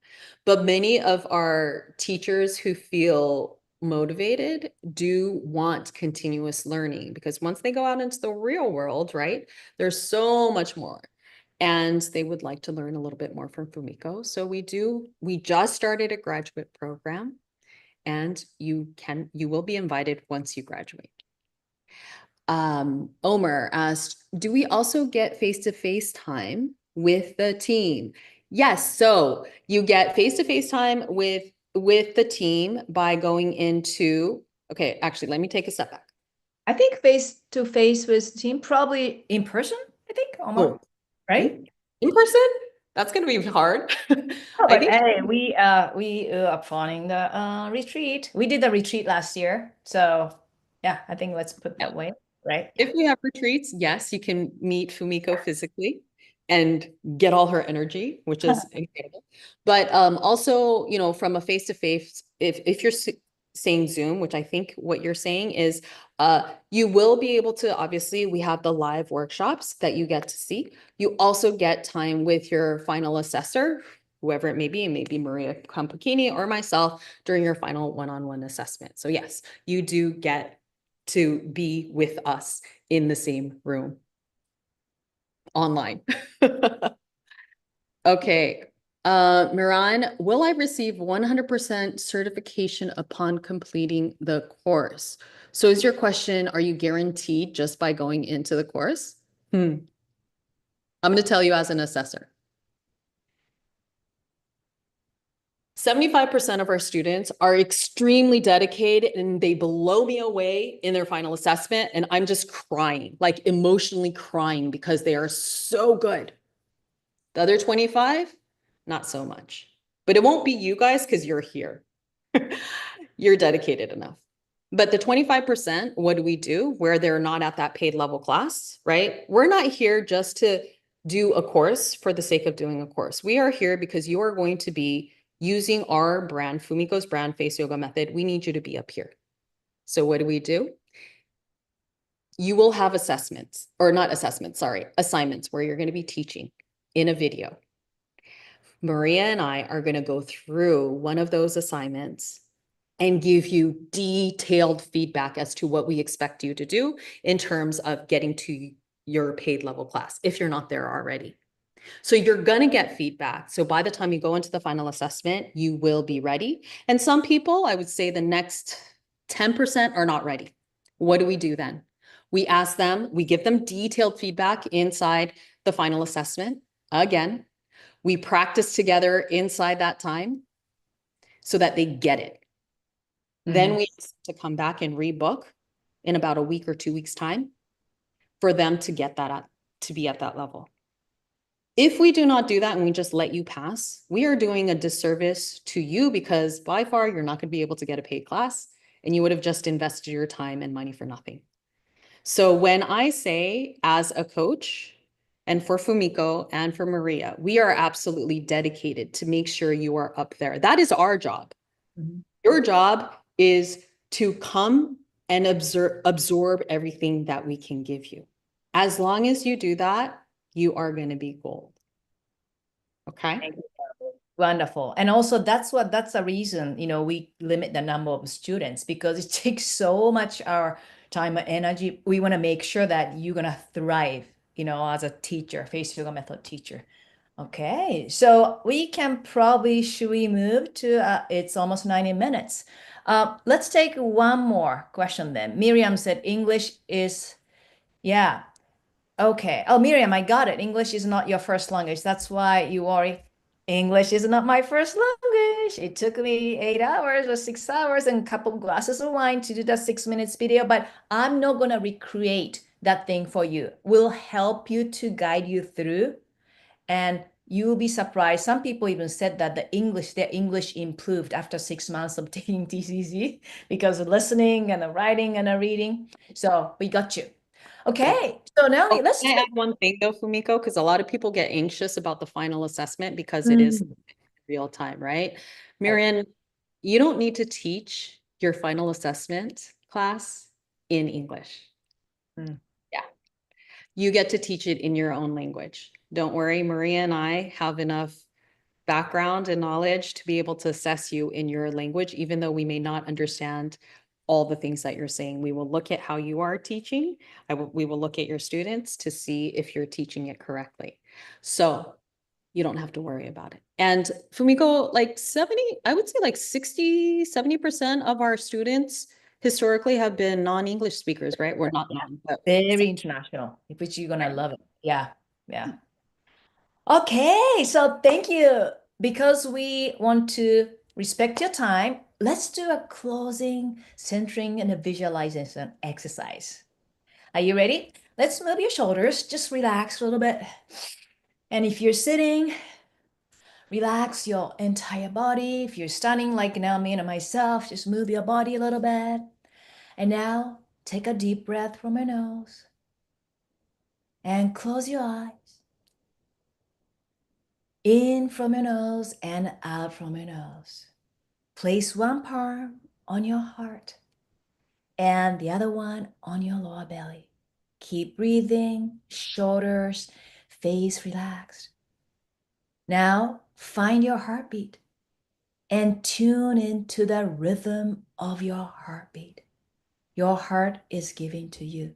But many of our teachers who feel motivated do want continuous learning because once they go out into the real world, right, there's so much more. And they would like to learn a little bit more from Fumiko. So we just started a graduate program and you will be invited once you graduate. Omer asked, do we also get face-to-face time with the team? Yes, so you get face-to-face time with the team by going into, okay, actually, let me take a step back. I think face to face with team, probably in person, I think, Omar, Oh, right? in person? That's going to be hard. Oh, I but think hey, we are planning the retreat. We did the retreat last year, so yeah, I think let's put that way, right? if we have retreats, yes, you can meet Fumiko physically and get all her energy, which is incredible. But also, you know, from a face-to-face, if you're saying Zoom, which I think what you're saying is, you will be able to, obviously, we have the live workshops that you get to see. You also get time with your final assessor, whoever it may be Maria Campachini or myself during your final one-on-one assessment. So yes, you do get to be with us in the same room online. Okay. Miran, will I receive 100% certification upon completing the course? So is your question, are you guaranteed just by going into the course? I'm going to tell you as an assessor. 75% of our students are extremely dedicated and they blow me away in their final assessment. And I'm just crying, like emotionally crying because they are so good. The other 25, not so much. But it won't be you guys because you're here. You're dedicated enough. But the 25%, what do we do where they're not at that paid level class, right? We're not here just to do a course for the sake of doing a course. We are here because you are going to be using our brand, Fumiko's brand, Face Yoga Method. We need you to be up here. So what do? You will have assessments, or not assessments, sorry, assignments where you're going to be teaching in a video. Maria and I are going to go through one of those assignments and give you detailed feedback as to what we expect you to do in terms of getting to your paid level class if you're not there already. So you're going to get feedback. So by the time you go into the final assessment, you will be ready. And some people, I would say the next 10% are not ready. What do we do then? We ask them, we give them detailed feedback inside the final assessment. Again, we practice together inside that time so that they get it. Then we ask to come back and rebook in about a week or 2 weeks' time for them to get that to be at that level. If we do not do that and we just let you pass, we are doing a disservice to you because by far you're not going to be able to get a paid class and you would have just invested your time and money for nothing. So when I say as a coach, and for Fumiko and for Maria, we are absolutely dedicated to make sure you are up there. That is our job. Your job is to come and absorb everything that we can give you. As long as you do that, you are going to be gold. Okay. Thank you. Wonderful. And also that's a reason, we limit the number of students because it takes so much our time and energy. We want to make sure that you're gonna thrive, as a teacher, face yoga method teacher. Okay, so should we move to, it's almost 90 minutes. Let's take one more question then. Miriam said English is, yeah. Okay. Oh, Miriam, I got it. English is not your first language. That's why you worry. English is not my first language. It took me 8 hours or 6 hours and a couple glasses of wine to do that 6 minutes video, but I'm not going to recreate that thing for you. We'll help you to guide you through, and you'll be surprised. Some people even said that their English improved after 6 months of taking TCC because of listening and the writing and the reading. So we got you. Okay, so now Oh, let's can I take. add one thing though, Fumiko? Because a lot of people get anxious about the final assessment because it is Mm, real time, right? right. Marianne, you don't need to teach your final assessment class in English. Mm. Yeah. You get to teach it in your own language. Don't worry, Maria and I have enough background and knowledge to be able to assess you in your language, even though we may not understand all the things that you're saying. We will look at how you are teaching. We will look at your students to see if you're teaching it correctly. So you don't have to worry about it. And Fumiko, like 70, I would say like 60, 70% of our students historically have been non-English speakers, right? We're not non, but Very international, which you're gonna love it. Yeah, yeah. Okay, so thank you. Because we want to respect your time, let's do a closing, centering, and a visualization exercise. Are you ready? Let's move your shoulders, just relax a little bit. And if you're sitting, Relax your entire body. If you're standing like Naomi and myself, just move your body a little bit. And now take a deep breath from your nose and close your eyes. In from your nose and out from your nose. Place one palm on your heart and the other one on your lower belly. Keep breathing, shoulders, face relaxed. Now find your heartbeat and tune into the rhythm of your heartbeat. Your heart is giving to you.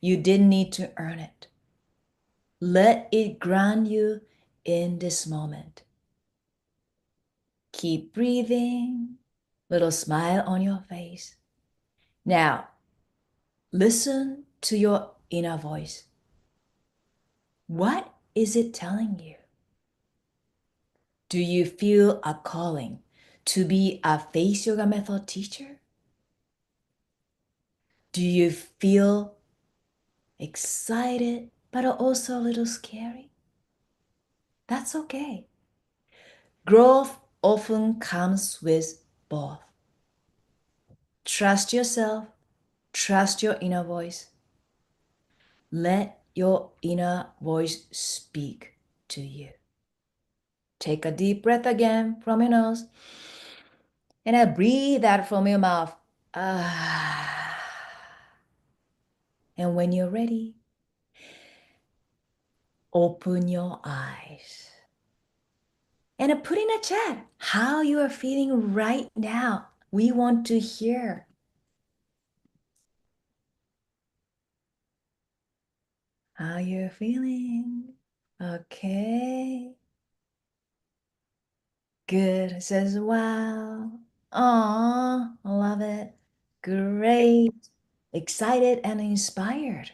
You didn't need to earn it. Let it ground you in this moment. Keep breathing, little smile on your face. Now, listen to your inner voice. What is it telling you? Do you feel a calling to be a face yoga method teacher? Do you feel excited, but also a little scary? That's okay. Growth often comes with both. Trust yourself, trust your inner voice. Let your inner voice speak to you. Take a deep breath again from your nose and breathe out from your mouth. Ah. And when you're ready, open your eyes. And put in a chat how you are feeling right now. We want to hear. How you're feeling. Okay. Good. It says, wow. Aw, I love it. Great. Excited and inspired.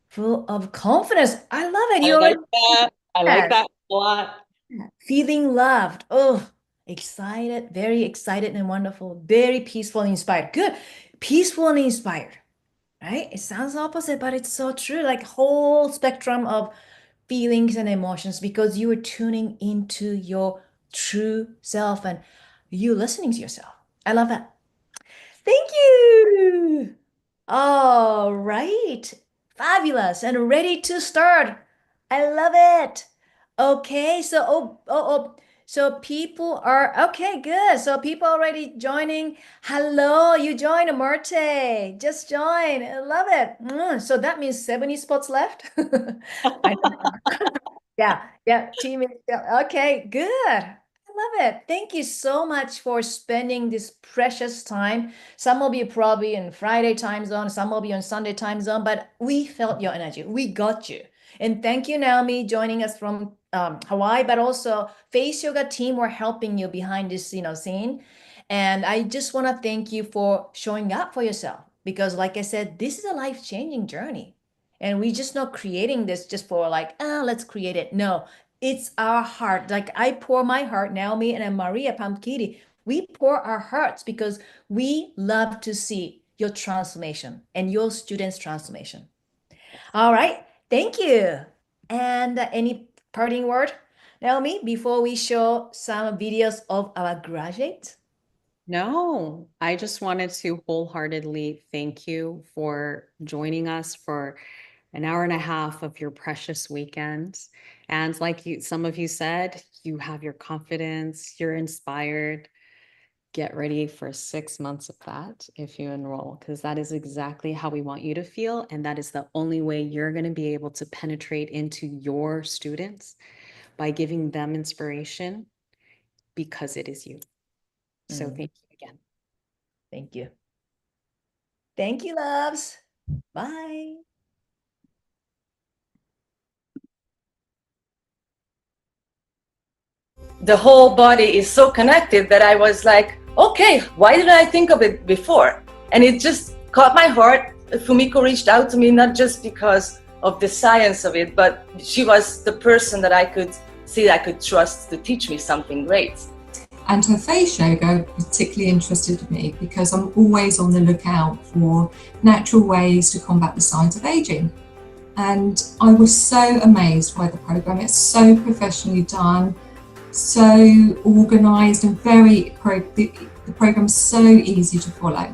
Full of confidence. I love it. I You like already that. I like said. that a lot. Feeling loved. Oh, excited, very excited and wonderful. Very peaceful and inspired. Good. Peaceful and inspired. Right? It sounds opposite, but it's so true. Like whole spectrum of feelings and emotions because you are tuning into your true self and you listening to yourself. I love that. Thank you. All right. Fabulous and ready to start. I love it. Okay, so so people are okay, good. So people already joining. Hello, you joined Marte. Just join. I love it. So that means 70 spots left. I yeah, team is okay, good. I love it. Thank you so much for spending this precious time. Some will be probably in Friday time zone, some will be on Sunday time zone, but we felt your energy. We got you. And thank you, Naomi, joining us from Hawaii, but also Face Yoga team were helping you behind this, scene. And I just want to thank you for showing up for yourself because, like I said, this is a life-changing journey. And we just not creating this just for like, let's create it. No, it's our heart. Like I pour my heart, Naomi and Maria Pamkiri, we pour our hearts because we love to see your transformation and your students' transformation. All right. Thank you. And any parting word, Naomi, before we show some videos of our graduates? No, I just wanted to wholeheartedly thank you for joining us for an hour and a half of your precious weekend. And like some of you said, you have your confidence, you're inspired. Get ready for 6 months of that if you enroll, because that is exactly how we want you to feel. And that is the only way you're going to be able to penetrate into your students by giving them inspiration because it is you. So thank you again. Thank you. Thank you, loves. Bye. The whole body is so connected that I was like, okay, why didn't I think of it before? And it just caught my heart. Fumiko reached out to me, not just because of the science of it, but she was the person that I could see, I could trust to teach me something great. And her face yoga particularly interested me because I'm always on the lookout for natural ways to combat the signs of aging. And I was so amazed by the program. It's so professionally done, so organised and the program's so easy to follow.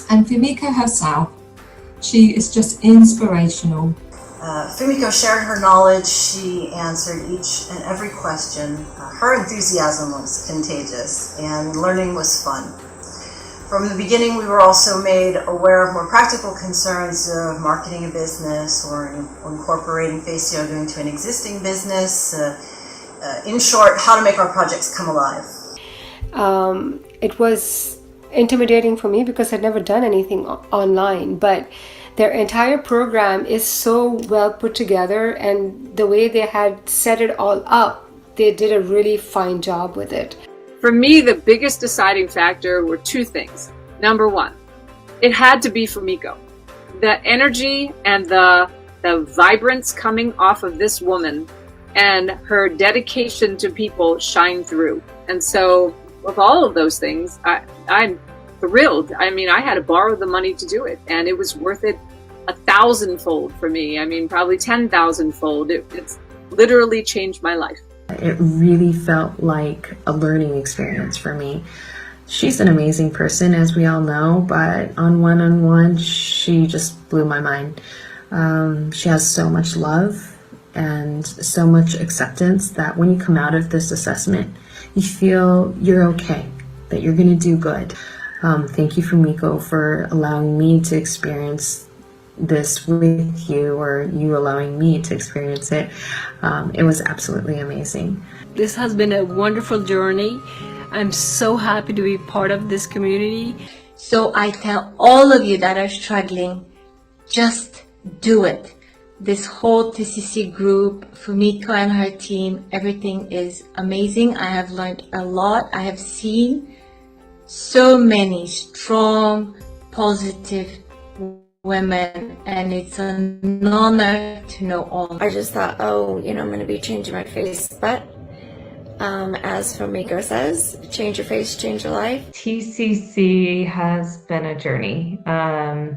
And Fumiko herself, she is just inspirational. Fumiko shared her knowledge, she answered each and every question. Her enthusiasm was contagious and learning was fun. From the beginning, we were also made aware of more practical concerns of marketing a business or incorporating face yoga into an existing business. In short, how to make our projects come alive. It was intimidating for me because I'd never done anything online, but their entire program is so well put together, and the way they had set it all up, they did a really fine job with it. For me, the biggest deciding factor were two things. Number one, it had to be Fumiko. The energy and the vibrance coming off of this woman and her dedication to people shine through. And so with all of those things, I'm thrilled. I mean, I had to borrow the money to do it, and it was worth it 1,000-fold for me. I mean, probably 10,000-fold. It's literally changed my life. It really felt like a learning experience for me. She's an amazing person, as we all know, but on one-on-one, she just blew my mind. She has so much love and so much acceptance that when you come out of this assessment, you feel you're okay, that you're going to do good. Thank you, Fumiko, for allowing me to experience this with you, or you allowing me to experience it. It was absolutely amazing. This has been a wonderful journey. I'm so happy to be part of this community. So I tell all of you that are struggling, just do it. This whole TCC group, Fumiko and her team, everything is amazing. I have learned a lot. I have seen so many strong, positive women, and it's an honor to know all. I just thought, I'm going to be changing my face, but as Fumiko says, change your face, change your life. TCC has been a journey. I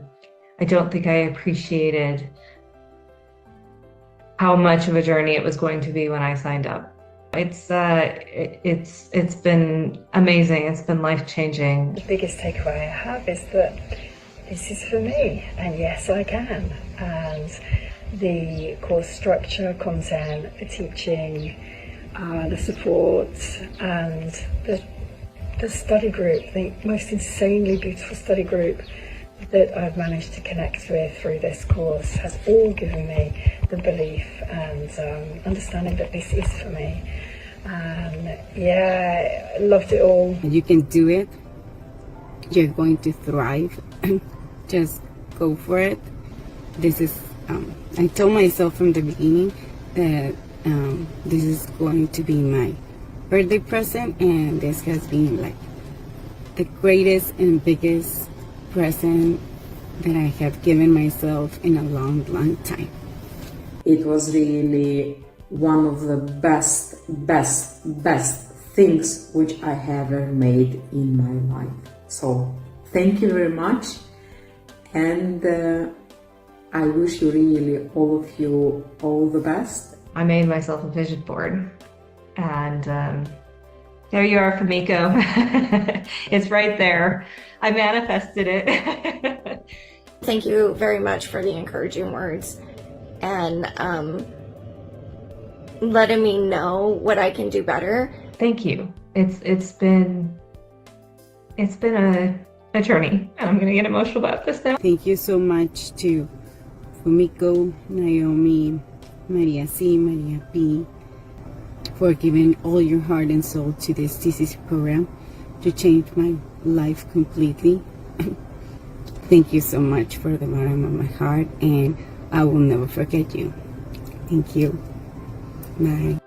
don't think I appreciated how much of a journey it was going to be when I signed up. It's been amazing. It's been life-changing. The biggest takeaway I have is that this is for me, and yes, I can. And the course structure, content, the teaching, the support, and the study group, the most insanely beautiful study group that I've managed to connect with through this course has all given me the belief and understanding that this is for me. And yeah, I loved it all. You can do it. You're going to thrive. Just go for it. This is, I told myself from the beginning that this is going to be my birthday present, and this has been like the greatest and biggest present that I have given myself in a long, long time. It was really one of the best things which I have ever made in my life. So thank you very much, and I wish you really, all of you, all the best. I made myself a vision board, and there you are, Fumiko. It's right there. I manifested it. Thank you very much for the encouraging words and letting me know what I can do better. Thank you. It's been a journey, and I'm gonna get emotional about this now. Thank you so much to Fumiko, Naomi, Maria C, Maria P, for giving all your heart and soul to this TCC program to change my life completely. Thank you so much for the bottom of my heart, and I will never forget you. Thank you. Bye.